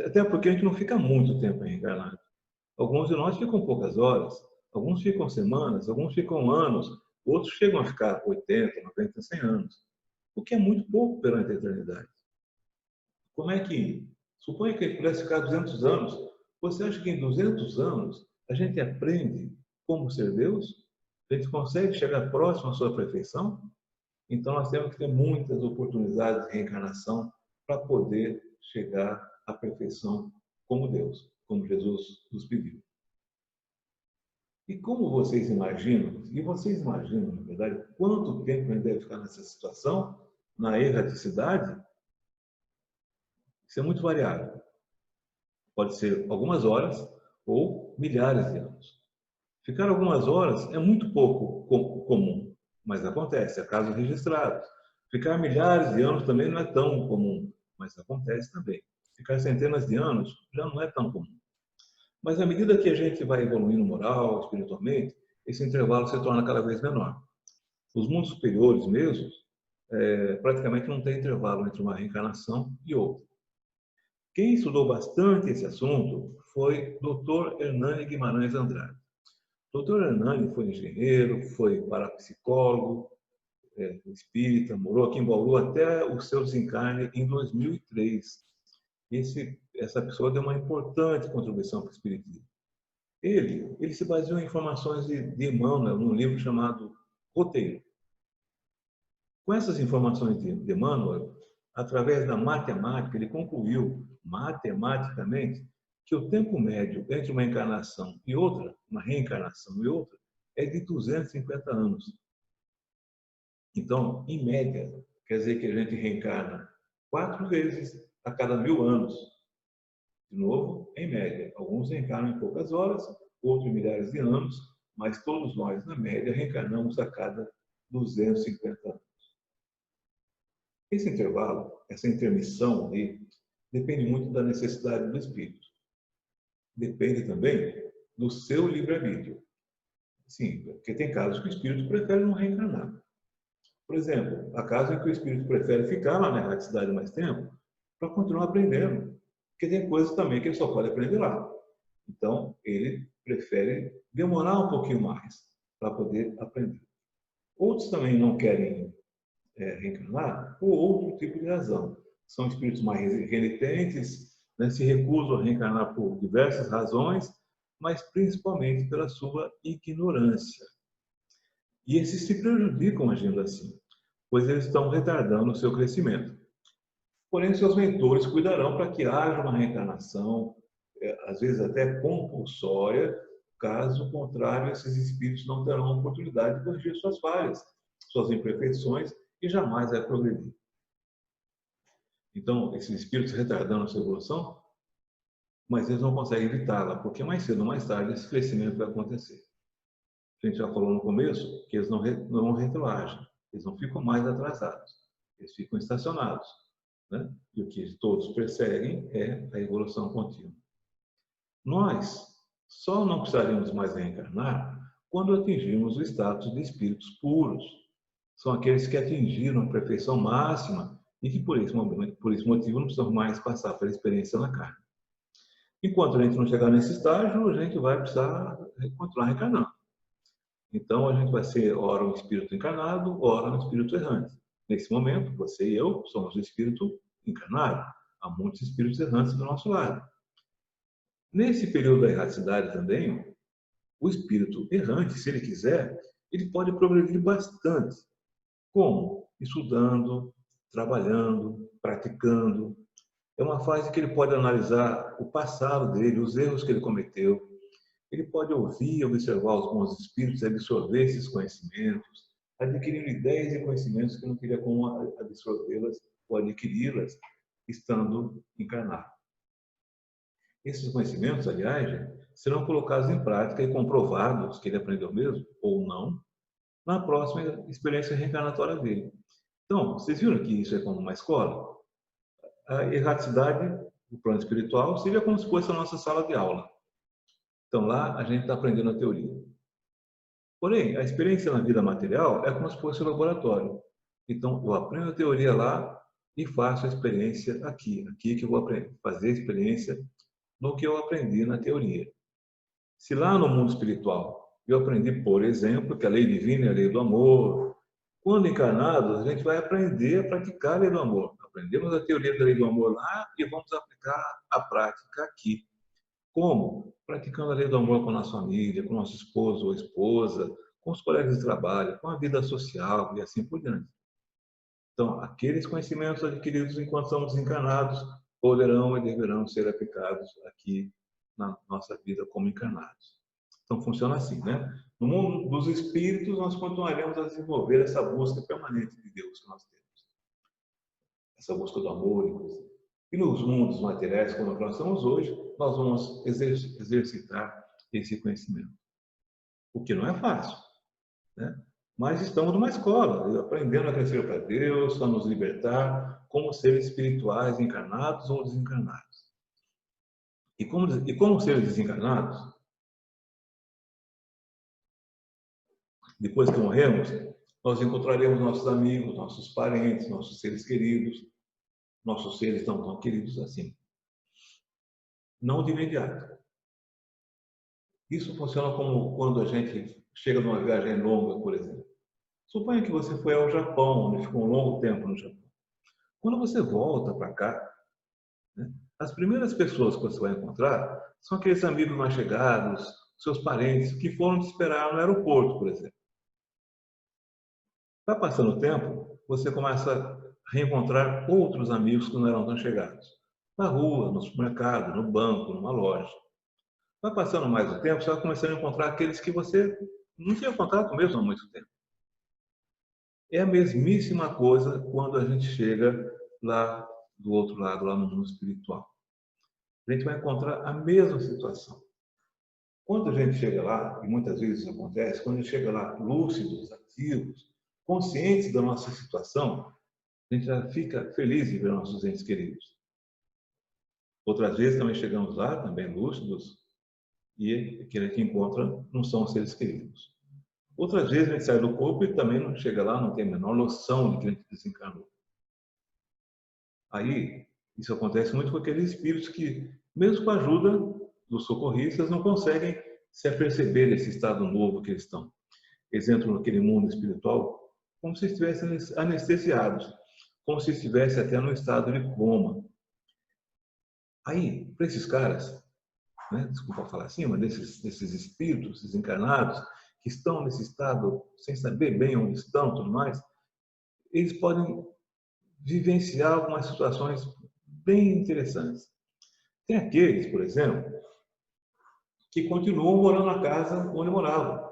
Até porque a gente não fica muito tempo reencarnado. Alguns de nós ficam poucas horas, alguns ficam semanas, alguns ficam anos, outros chegam a ficar 80, 90, 100 anos, o que é muito pouco perante a eternidade. Como é que, suponha que ele pudesse ficar 200 anos, você acha que em 200 anos a gente aprende como ser Deus? A gente consegue chegar próximo à sua perfeição? Então nós temos que ter muitas oportunidades de reencarnação para poder chegar à perfeição como Deus, como Jesus nos pediu. E como vocês imaginam, na verdade, quanto tempo a gente deve ficar nessa situação, na erraticidade? Isso é muito variável. Pode ser algumas horas ou milhares de anos. Ficar algumas horas é muito pouco comum, mas acontece, há casos registrados. Ficar milhares de anos também não é tão comum, mas acontece também. Ficar centenas de anos já não é tão comum. Mas à medida que a gente vai evoluindo moral, espiritualmente, esse intervalo se torna cada vez menor. Os mundos superiores mesmo, praticamente não tem intervalo entre uma reencarnação e outra. Quem estudou bastante esse assunto foi Dr. Hernani Guimarães Andrade. Dr. Hernani foi engenheiro, foi parapsicólogo, espírita, morou aqui em Bauru até o seu desencarne em 2003. Essa pessoa deu uma importante contribuição para o espiritismo. Ele se baseou em informações de Emmanuel, num livro chamado Roteiro. Com essas informações de Emmanuel, através da matemática, ele concluiu matematicamente que o tempo médio entre uma encarnação e outra, uma reencarnação e outra, é de 250 anos. Então, em média, quer dizer que a gente reencarna 4 vezes a cada 1000 anos. De novo, em média. Alguns reencarnam em poucas horas, outros em milhares de anos, mas todos nós, na média, reencarnamos a cada 250 anos. Esse intervalo, essa intermissão depende muito da necessidade do espírito. Depende também do seu livre-arbítrio. Sim, porque tem casos que o espírito prefere não reencarnar. Por exemplo, há casos em que o espírito prefere ficar lá na erraticidade mais tempo para continuar aprendendo. Porque tem coisas também que ele só pode aprender lá. Então, ele prefere demorar um pouquinho mais para poder aprender. Outros também não querem reencarnar por outro tipo de razão. São espíritos mais renitentes, né, se recusam a reencarnar por diversas razões, mas principalmente pela sua ignorância. E esses se prejudicam agindo assim, pois eles estão retardando o seu crescimento. Porém, seus mentores cuidarão para que haja uma reencarnação, às vezes até compulsória. Caso contrário, esses espíritos não terão oportunidade de corrigir suas falhas, suas imperfeições, e jamais vai progredir. Então, esses espíritos retardando a sua evolução, mas eles não conseguem evitá-la, porque mais cedo ou mais tarde esse crescimento vai acontecer. A gente já falou no começo que eles não retroagem, eles não ficam mais atrasados, eles ficam estacionados, né? E o que todos perseguem é a evolução contínua. Nós só não precisaríamos mais reencarnar quando atingirmos o status de espíritos puros. São aqueles que atingiram a perfeição máxima e que, por esse motivo, não precisam mais passar pela experiência na carne. Enquanto a gente não chegar nesse estágio, a gente vai precisar continuar reencarnando. Então, a gente vai ser, ora, um espírito encarnado, ora, um espírito errante. Nesse momento, você e eu somos um espírito encarnado. Há muitos espíritos errantes do nosso lado. Nesse período da erraticidade também, o espírito errante, se ele quiser, ele pode progredir bastante. Como? Estudando, trabalhando, praticando. É uma fase que ele pode analisar o passado dele, os erros que ele cometeu. Ele pode ouvir e observar os bons espíritos, absorver esses conhecimentos, adquirindo ideias e conhecimentos que não teria como absorvê-las ou adquiri-las estando encarnado. Esses conhecimentos, aliás, serão colocados em prática e comprovados que ele aprendeu mesmo, ou não, na próxima experiência reencarnatória dele. Então, vocês viram que isso é como uma escola? A erraticidade, o plano espiritual, seria como se fosse a nossa sala de aula. Então, lá a gente está aprendendo a teoria. Porém, a experiência na vida material é como se fosse o laboratório. Então, eu aprendo a teoria lá e faço a experiência aqui que eu vou fazer a experiência no que eu aprendi na teoria. Se lá no mundo espiritual eu aprendi, por exemplo, que a lei divina é a lei do amor, quando encarnados, a gente vai aprender a praticar a lei do amor. Aprendemos a teoria da lei do amor lá e vamos aplicar a prática aqui. Como? Praticando a lei do amor com a nossa família, com nosso esposo ou esposa, com os colegas de trabalho, com a vida social e assim por diante. Então, aqueles conhecimentos adquiridos enquanto estamos encarnados poderão e deverão ser aplicados aqui na nossa vida como encarnados. Então, funciona assim, né? No mundo dos espíritos, nós continuaremos a desenvolver essa busca permanente de Deus que nós temos. Essa busca do amor, inclusive. E nos mundos materiais, como nós estamos hoje, nós vamos exercitar esse conhecimento. O que não é fácil, né? Mas estamos numa escola, aprendendo a crescer para Deus, a nos libertar como seres espirituais encarnados ou desencarnados. E como seres desencarnados, depois que morremos, nós encontraremos nossos amigos, nossos parentes, nossos seres queridos, nossos seres não tão queridos assim. Não de imediato. Isso funciona como quando a gente chega numa viagem longa, por exemplo. Suponha que você foi ao Japão, onde ficou um longo tempo no Japão. Quando você volta para cá, né, as primeiras pessoas que você vai encontrar são aqueles amigos mais chegados, seus parentes, que foram te esperar no aeroporto, por exemplo. Vai passando o tempo, você começa a reencontrar outros amigos que não eram tão chegados. Na rua, no supermercado, no banco, numa loja. Vai passando mais o tempo, você vai começando a encontrar aqueles que você não tinha contato mesmo há muito tempo. É a mesmíssima coisa quando a gente chega lá do outro lado, lá no mundo espiritual. A gente vai encontrar a mesma situação. Quando a gente chega lá, e muitas vezes isso acontece, quando a gente chega lá lúcidos, ativos, conscientes da nossa situação, a gente já fica feliz em ver nossos entes queridos. Outras vezes também chegamos lá, também lúcidos, e aquele que encontra não são os seres queridos. Outras vezes a gente sai do corpo e também não chega lá, não tem a menor noção de que a gente desencarnou. Aí, isso acontece muito com aqueles espíritos que, mesmo com a ajuda dos socorristas, não conseguem se aperceber desse estado novo que eles estão. Eles entram naquele mundo espiritual como se estivessem anestesiados, como se estivessem até no estado de coma. Aí, para esses caras, né, desculpa falar assim, mas desses espíritos desencarnados, que estão nesse estado sem saber bem onde estão, tudo mais, eles podem vivenciar algumas situações bem interessantes. Tem aqueles, por exemplo, que continuam morando na casa onde moravam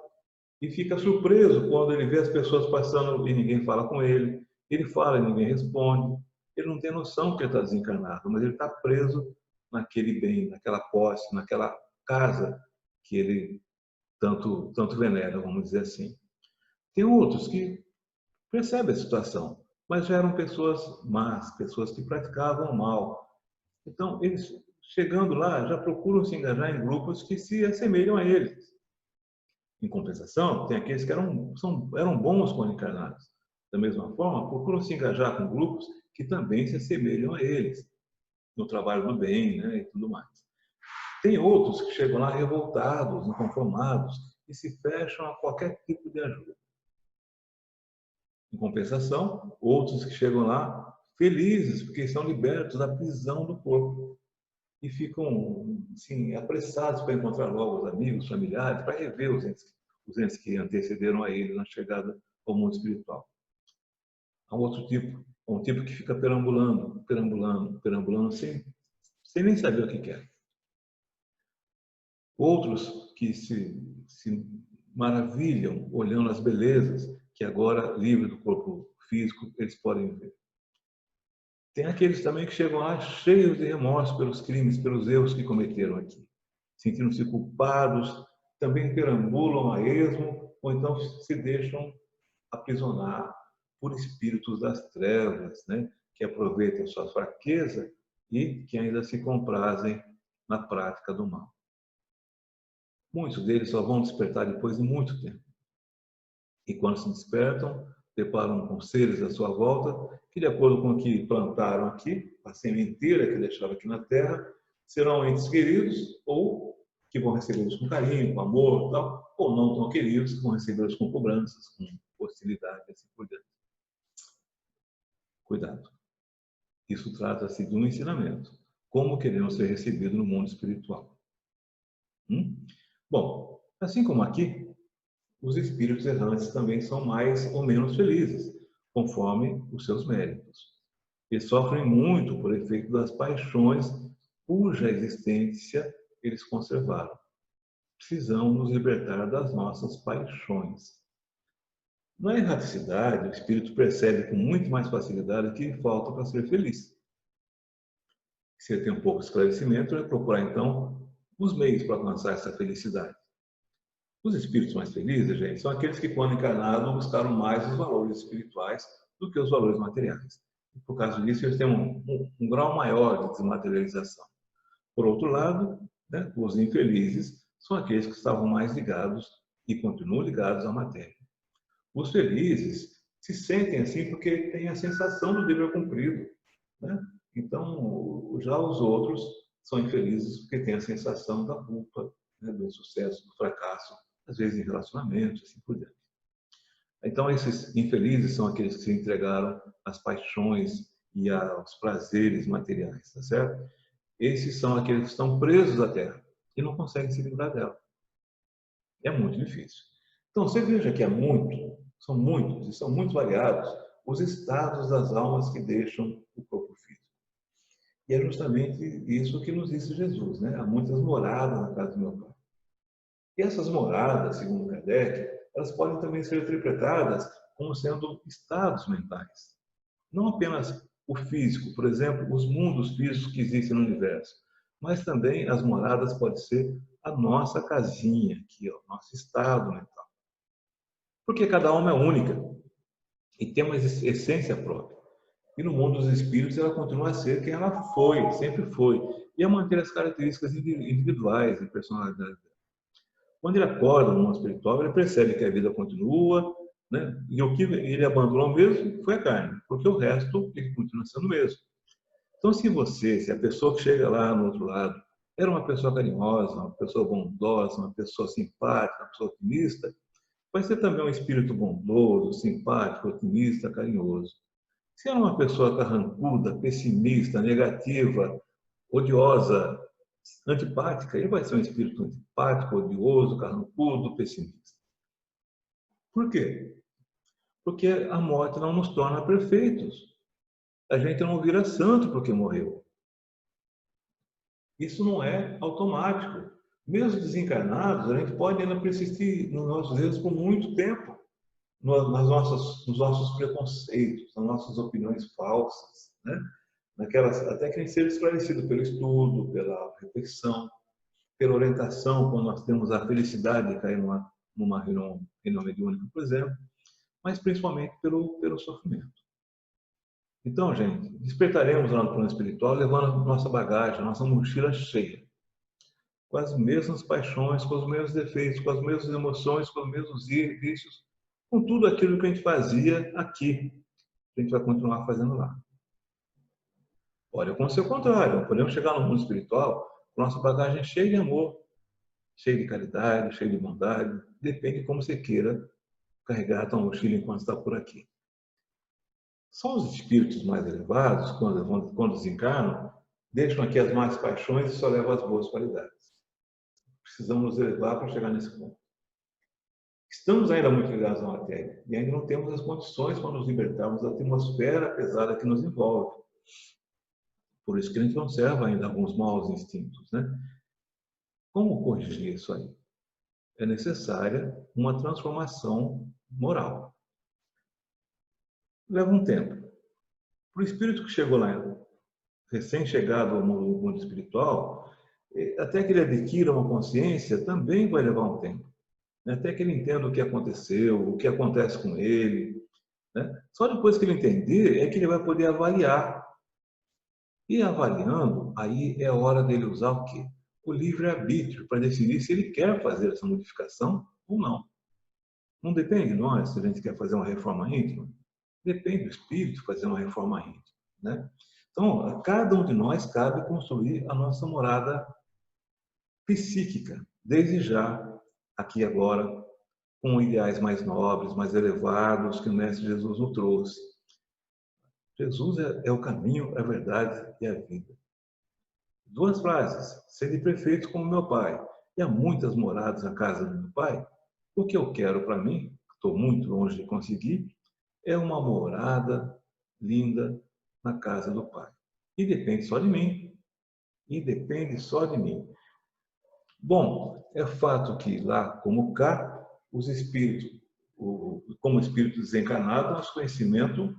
e fica surpreso quando ele vê as pessoas passando e ninguém fala com ele, ele fala e ninguém responde, ele não tem noção que ele está desencarnado, mas ele está preso naquele bem, naquela posse, naquela casa que ele tanto venera, vamos dizer assim. Tem outros que percebem a situação, mas já eram pessoas más, pessoas que praticavam mal. Então, eles, chegando lá, já procuram se engajar em grupos que se assemelham a eles. Em compensação, tem aqueles que eram bons quando encarnados. Da mesma forma, procuram se engajar com grupos que também se assemelham a eles, no trabalho do bem, né, e tudo mais. Tem outros que chegam lá revoltados, inconformados, e se fecham a qualquer tipo de ajuda. Em compensação, outros que chegam lá felizes, porque estão libertos da prisão do corpo. E ficam, assim, apressados para encontrar logo os amigos, familiares, para rever os entes que antecederam a ele na chegada ao mundo espiritual. Há um outro tipo, um tipo que fica perambulando, sem nem saber o que quer. Outros que se maravilham olhando as belezas que agora, livre do corpo físico, eles podem ver. Tem aqueles também que chegam lá cheios de remorso pelos crimes, pelos erros que cometeram aqui. Sentindo-se culpados, também perambulam a esmo, ou então se deixam aprisionar por espíritos das trevas, né? Que aproveitam sua fraqueza e que ainda se comprazem na prática do mal. Muitos deles só vão despertar depois de muito tempo. E quando se despertam, deparam com seres à sua volta, que de acordo com o que plantaram aqui, a sementeira que deixaram aqui na terra, serão entes queridos ou que vão recebê-los com carinho, com amor, tal, ou não tão queridos, que vão recebê-los com cobranças, com hostilidade, assim por diante. Cuidado. Isso trata-se de um ensinamento. Como queremos ser recebidos no mundo espiritual. Bom, assim como aqui, os espíritos errantes também são mais ou menos felizes, conforme os seus méritos. Eles sofrem muito por efeito das paixões cuja existência eles conservaram. Precisamos nos libertar das nossas paixões. Na erraticidade, o espírito percebe com muito mais facilidade o que falta para ser feliz. Se ele tem um pouco de esclarecimento, ele vai procurar, então, os meios para alcançar essa felicidade. Os espíritos mais felizes, gente, são aqueles que, quando encarnados, buscaram mais os valores espirituais do que os valores materiais. E, por causa disso, eles têm um grau maior de desmaterialização. Por outro lado, né, os infelizes são aqueles que estavam mais ligados e continuam ligados à matéria. Os felizes se sentem assim porque têm a sensação do dever cumprido, né? Então, já os outros são infelizes porque têm a sensação da culpa, né, do insucesso, do fracasso, às vezes em relacionamentos, assim por diante. Então, esses infelizes são aqueles que se entregaram às paixões e aos prazeres materiais, tá certo? Esses são aqueles que estão presos à Terra e não conseguem se livrar dela. É muito difícil. Então, você veja que são muitos e são muito variados os estados das almas que deixam o corpo físico. E é justamente isso que nos disse Jesus, né? Há muitas moradas na casa do meu Pai. E essas moradas, segundo Kardec, elas podem também ser interpretadas como sendo estados mentais. Não apenas o físico, por exemplo, os mundos físicos que existem no universo, mas também as moradas podem ser a nossa casinha aqui, o nosso estado mental. Porque cada alma é única e tem uma essência própria. E no mundo dos espíritos ela continua a ser quem ela foi, sempre foi, e a manter as características individuais e personalidade dela. Quando ele acorda no mundo espiritual, ele percebe que a vida continua, né? E o que ele abandonou mesmo foi a carne, porque o resto ele continua sendo o mesmo. Então, se a pessoa que chega lá no outro lado era uma pessoa carinhosa, uma pessoa bondosa, uma pessoa simpática, uma pessoa otimista, vai ser também um espírito bondoso, simpático, otimista, carinhoso. Se era uma pessoa carrancuda, pessimista, negativa, odiosa, antipática, ele vai ser um espírito antipático, odioso, carrancudo, pessimista. Por quê? Porque a morte não nos torna perfeitos. A gente não vira santo porque morreu. Isso não é automático. Mesmo desencarnados, a gente pode ainda persistir nos nossos erros por muito tempo, nos nossos preconceitos, nas nossas opiniões falsas, né? Até que a gente seja esclarecido pelo estudo, pela reflexão, pela orientação, quando nós temos a felicidade de cair numa reunião mediúnica, por exemplo, mas principalmente pelo sofrimento. Então, gente, despertaremos lá no plano espiritual levando a nossa bagagem, a nossa mochila cheia, com as mesmas paixões, com os mesmos defeitos, com as mesmas emoções, com os mesmos vícios, com tudo aquilo que a gente fazia aqui, a gente vai continuar fazendo lá. Pode acontecer o contrário, podemos chegar no mundo espiritual com nossa bagagem cheia de amor, cheia de caridade, cheia de bondade, depende de como você queira carregar a tua mochila enquanto está por aqui. Só os espíritos mais elevados, quando desencarnam, deixam aqui as más paixões e só levam as boas qualidades. Precisamos nos elevar para chegar nesse ponto. Estamos ainda muito ligados à matéria e ainda não temos as condições para nos libertarmos da atmosfera pesada que nos envolve. Por isso que a gente conserva ainda alguns maus instintos, né? Como corrigir isso aí? É necessária uma transformação moral. Leva um tempo. Para o espírito que chegou lá, recém-chegado ao mundo espiritual, até que ele adquira uma consciência, também vai levar um tempo. Até que ele entenda o que aconteceu, o que acontece com ele. Né? Só depois que ele entender é que ele vai poder avaliar. E avaliando, aí é a hora dele usar o quê? O livre-arbítrio, para decidir se ele quer fazer essa modificação ou não. Não depende de nós se a gente quer fazer uma reforma íntima. Depende do Espírito fazer uma reforma íntima, né? Então, a cada um de nós cabe construir a nossa morada psíquica, desde já, aqui agora, com ideais mais nobres, mais elevados que o Mestre Jesus nos trouxe. Jesus é o caminho, a verdade e a vida. Duas frases: sede perfeito como meu Pai. E há muitas moradas na casa do meu Pai. O que eu quero para mim, estou muito longe de conseguir, é uma morada linda na casa do Pai. E depende só de mim. E depende só de mim. Bom, é fato que lá como cá, os espíritos, como espírito desencarnado, nosso conhecimento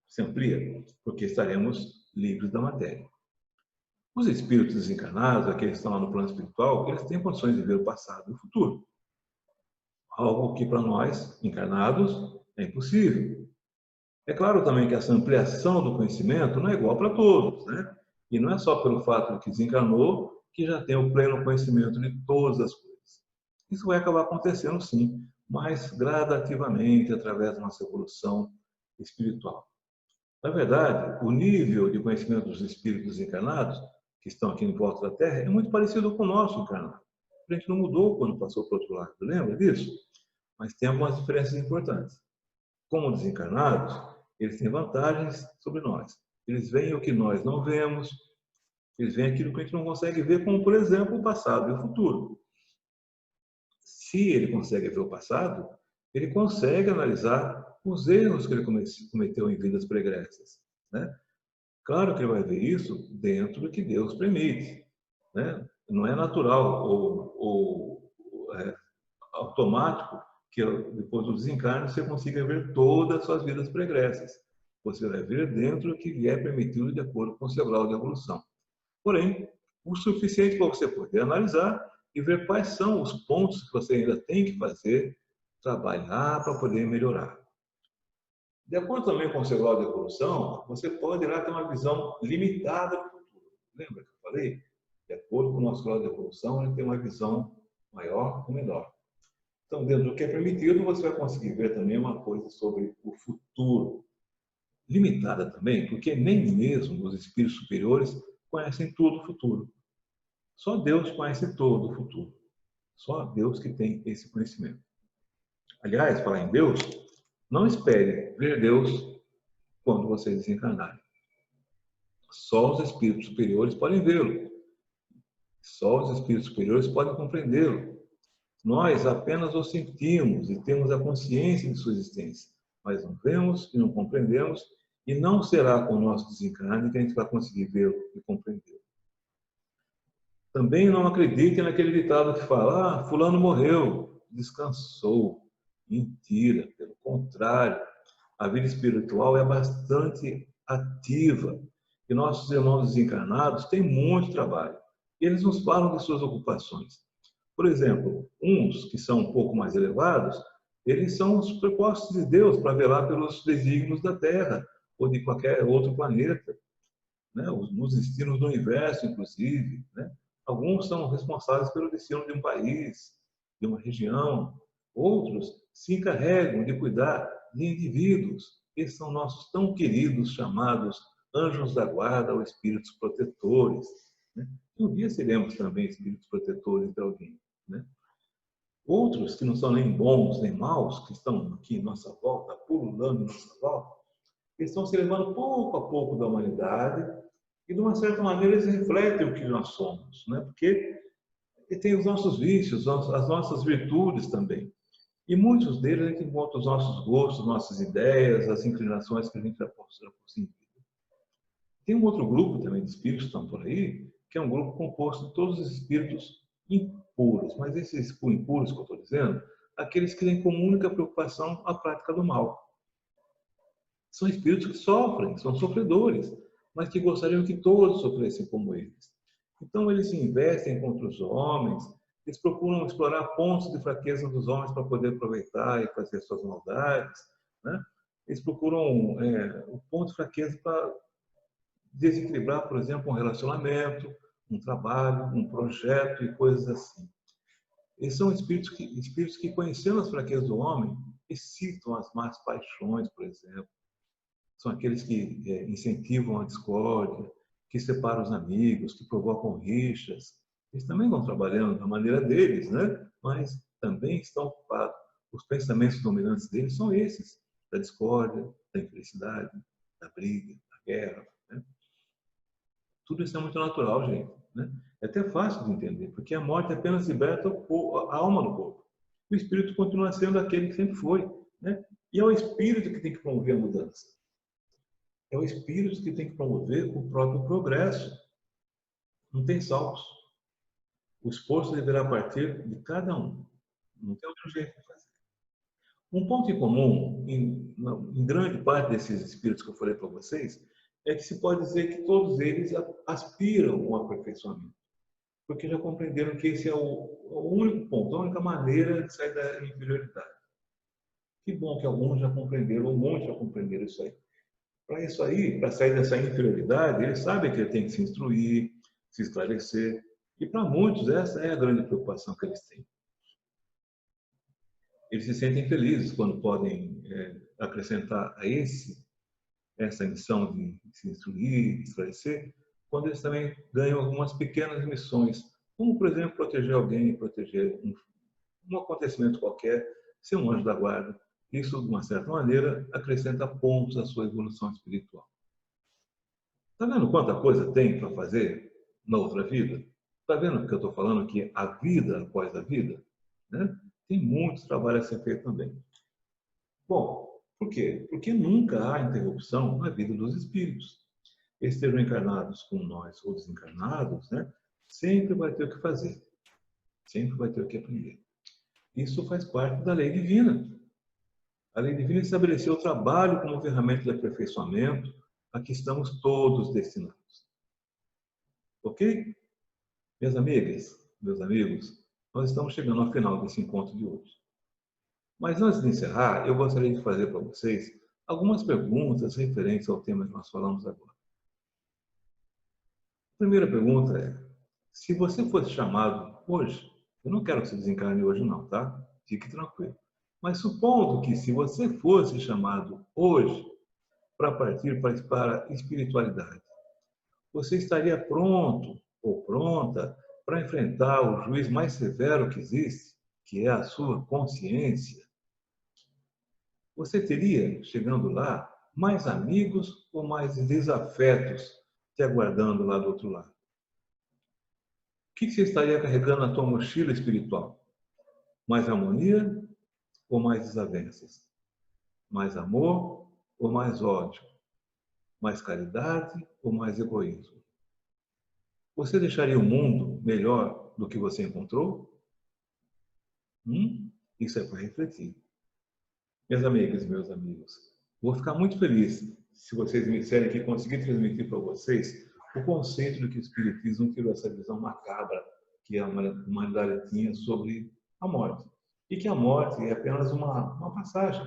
se amplia, porque estaremos livres da matéria. Os espíritos desencarnados, aqueles que estão lá no plano espiritual, eles têm condições de ver o passado e o futuro. Algo que para nós, encarnados, é impossível. É claro também que essa ampliação do conhecimento não é igual para todos, né? E não é só pelo fato de que desencarnou que já tem o pleno conhecimento de todas as coisas. Isso vai acabar acontecendo, sim, mas gradativamente, através da nossa evolução espiritual. Na verdade, o nível de conhecimento dos espíritos encarnados, que estão aqui em volta da Terra, é muito parecido com o nosso encarnado. A gente não mudou quando passou para o outro lado, lembra disso? Mas tem algumas diferenças importantes. Como desencarnados, eles têm vantagens sobre nós. Eles veem o que nós não vemos, eles veem aquilo que a gente não consegue ver, como, por exemplo, o passado e o futuro. Se ele consegue ver o passado, ele consegue analisar os erros que ele cometeu em vidas pregressas, né? Claro que ele vai ver isso dentro do que Deus permite, né? Não é natural ou automático que depois do desencarne você consiga ver todas as suas vidas pregressas. Você vai ver dentro do que lhe é permitido de acordo com o seu grau de evolução. Porém, o suficiente para você poder analisar e ver quais são os pontos que você ainda tem que fazer, trabalhar para poder melhorar. De acordo também com o seu grau de evolução, você pode ir lá ter uma visão limitada do futuro. Lembra que eu falei? De acordo com o nosso grau de evolução, a gente tem uma visão maior ou menor. Então, dentro do que é permitido, você vai conseguir ver também uma coisa sobre o futuro. Limitada também, porque nem mesmo os espíritos superiores conhecem todo o futuro. Só Deus conhece todo o futuro. Só Deus que tem esse conhecimento. Aliás, falar em Deus, não espere ver Deus quando você desencarnar. Só os espíritos superiores podem vê-lo. Só os espíritos superiores podem compreendê-lo. Nós apenas o sentimos e temos a consciência de sua existência, mas não vemos e não compreendemos, e não será com o nosso desencarne que a gente vai conseguir vê-lo e compreendê-lo. Também não acreditem naquele ditado que fala: fulano morreu, descansou. Mentira, pelo contrário, a vida espiritual é bastante ativa e nossos irmãos desencarnados têm muito trabalho. Eles nos falam de suas ocupações. Por exemplo, uns que são um pouco mais elevados, eles são os prepostos de Deus para velar pelos desígnios da Terra ou de qualquer outro planeta, né? Nos destinos do universo, inclusive, né? Alguns são responsáveis pelo destino de um país, de uma região. Outros se encarregam de cuidar de indivíduos. Esses são nossos tão queridos chamados anjos da guarda ou espíritos protetores, né? Um dia seremos também espíritos protetores de alguém, né? Outros que não são nem bons nem maus, que estão aqui em nossa volta, pululando em nossa volta, eles estão se levando pouco a pouco da humanidade e, de uma certa maneira, eles refletem o que nós somos, né? Porque tem os nossos vícios, as nossas virtudes também. E muitos deles a gente encontra os nossos gostos, nossas ideias, as inclinações que a gente já possui em vida. Tem um outro grupo também de espíritos que estão por aí, que é um grupo composto de todos os espíritos impuros. Mas esses impuros que eu estou dizendo, aqueles que têm como única preocupação a prática do mal. São espíritos que sofrem, são sofredores, mas que gostariam que todos sofressem como eles. Então eles se investem contra os homens, eles procuram explorar pontos de fraqueza dos homens para poder aproveitar e fazer suas maldades, né? Eles procuram o ponto de fraqueza para desequilibrar, por exemplo, um relacionamento, um trabalho, um projeto e coisas assim. Eles são espíritos que, conhecendo as fraquezas do homem, excitam as más paixões, por exemplo. São aqueles que incentivam a discórdia, que separam os amigos, que provocam rixas. Eles também vão trabalhando da maneira deles, né? Mas também estão ocupados. Os pensamentos dominantes deles são esses, da discórdia, da infelicidade, da briga, da guerra. Né? Tudo isso é muito natural, gente. Né? É até fácil de entender, porque a morte apenas liberta a alma do corpo. O espírito continua sendo aquele que sempre foi. Né? E é o espírito que tem que promover a mudança. É o espírito que tem que promover o próprio progresso. Não tem saltos. O esforço deverá partir de cada um. Não tem outro jeito de fazer. Um ponto em comum, em grande parte desses espíritos que eu falei para vocês, é que se pode dizer que todos eles aspiram ao aperfeiçoamento. Porque já compreenderam que esse é o único ponto, a única maneira de sair da inferioridade. Que bom que alguns já compreenderam, um monte já compreenderam isso aí. Para isso aí, para sair dessa inferioridade, eles sabem que ele tem que se instruir, se esclarecer. E para muitos, essa é a grande preocupação que eles têm. Eles se sentem felizes quando podem acrescentar a essa missão de se instruir, de esclarecer, quando eles também ganham algumas pequenas missões, como, por exemplo, proteger alguém, proteger um acontecimento qualquer, ser um anjo da guarda. Isso, de uma certa maneira, acrescenta pontos à sua evolução espiritual. Está vendo quanta coisa tem para fazer na outra vida? Está vendo que eu estou falando que a vida após a vida? Né? Tem muito trabalho a ser feito também. Bom, por quê? Porque nunca há interrupção na vida dos espíritos. Estejam encarnados como nós ou desencarnados, né? Sempre vai ter o que fazer. Sempre vai ter o que aprender. Isso faz parte da lei divina. A lei divina estabeleceu o trabalho como ferramenta de aperfeiçoamento a que estamos todos destinados. Ok? Minhas amigas, meus amigos, nós estamos chegando ao final desse encontro de hoje. Mas antes de encerrar, eu gostaria de fazer para vocês algumas perguntas referentes ao tema que nós falamos agora. A primeira pergunta é: se você fosse chamado hoje, eu não quero que você desencarne hoje não, tá? Fique tranquilo. Mas supondo que se você fosse chamado hoje para partir para a espiritualidade, você estaria pronto ou pronta para enfrentar o juiz mais severo que existe, que é a sua consciência? Você teria, chegando lá, mais amigos ou mais desafetos te aguardando lá do outro lado? O que você estaria carregando na tua mochila espiritual? Mais harmonia ou mais desavenças? Mais amor ou mais ódio? Mais caridade ou mais egoísmo? Você deixaria o mundo melhor do que você encontrou? Isso é para refletir. Minhas amigas e meus amigos, vou ficar muito feliz se vocês me disserem que consegui transmitir para vocês o conceito de que o Espiritismo tirou essa visão macabra que a humanidade tinha sobre a morte. E que a morte é apenas uma passagem.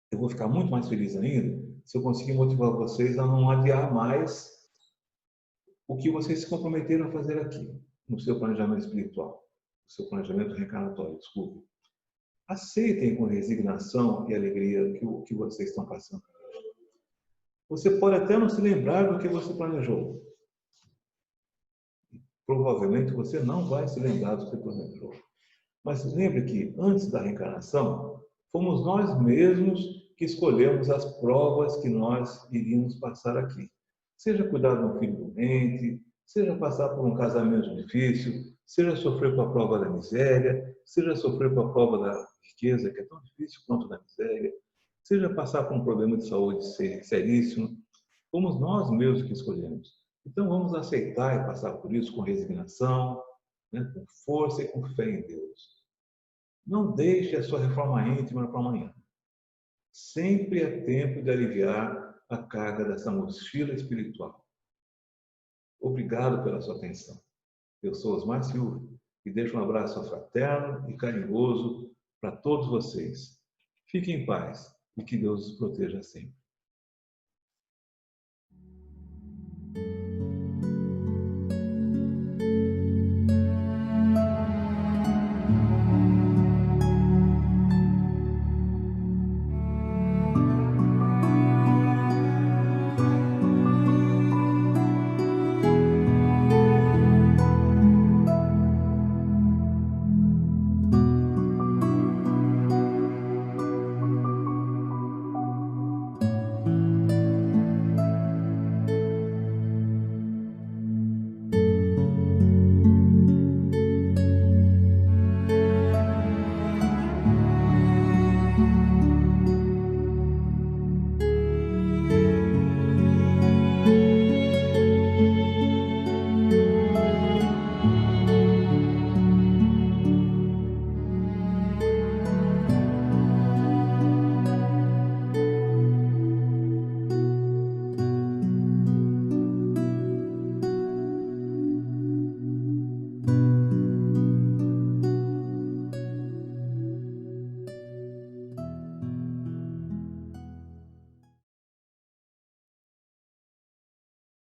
Eu vou ficar muito mais feliz ainda se eu conseguir motivar vocês a não adiar mais o que vocês se comprometeram a fazer aqui, no seu planejamento espiritual, no seu planejamento reencarnatório, desculpe. Aceitem com resignação e alegria o que vocês estão passando. Você pode até não se lembrar do que você planejou. Provavelmente você não vai se lembrar do que planejou. Mas lembre que, antes da reencarnação, fomos nós mesmos que escolhemos as provas que nós iríamos passar aqui. Seja cuidar de um filho doente, seja passar por um casamento difícil, seja sofrer com a prova da miséria, seja sofrer com a prova da riqueza, que é tão difícil quanto da miséria, seja passar por um problema de saúde seríssimo. Fomos nós mesmos que escolhemos. Então vamos aceitar e passar por isso com resignação, né, com força e com fé em Deus. Não deixe a sua reforma íntima para amanhã. Sempre é tempo de aliviar a carga dessa mochila espiritual. Obrigado pela sua atenção. Eu sou Osmar Silva e deixo um abraço fraterno e carinhoso para todos vocês. Fiquem em paz e que Deus os proteja sempre.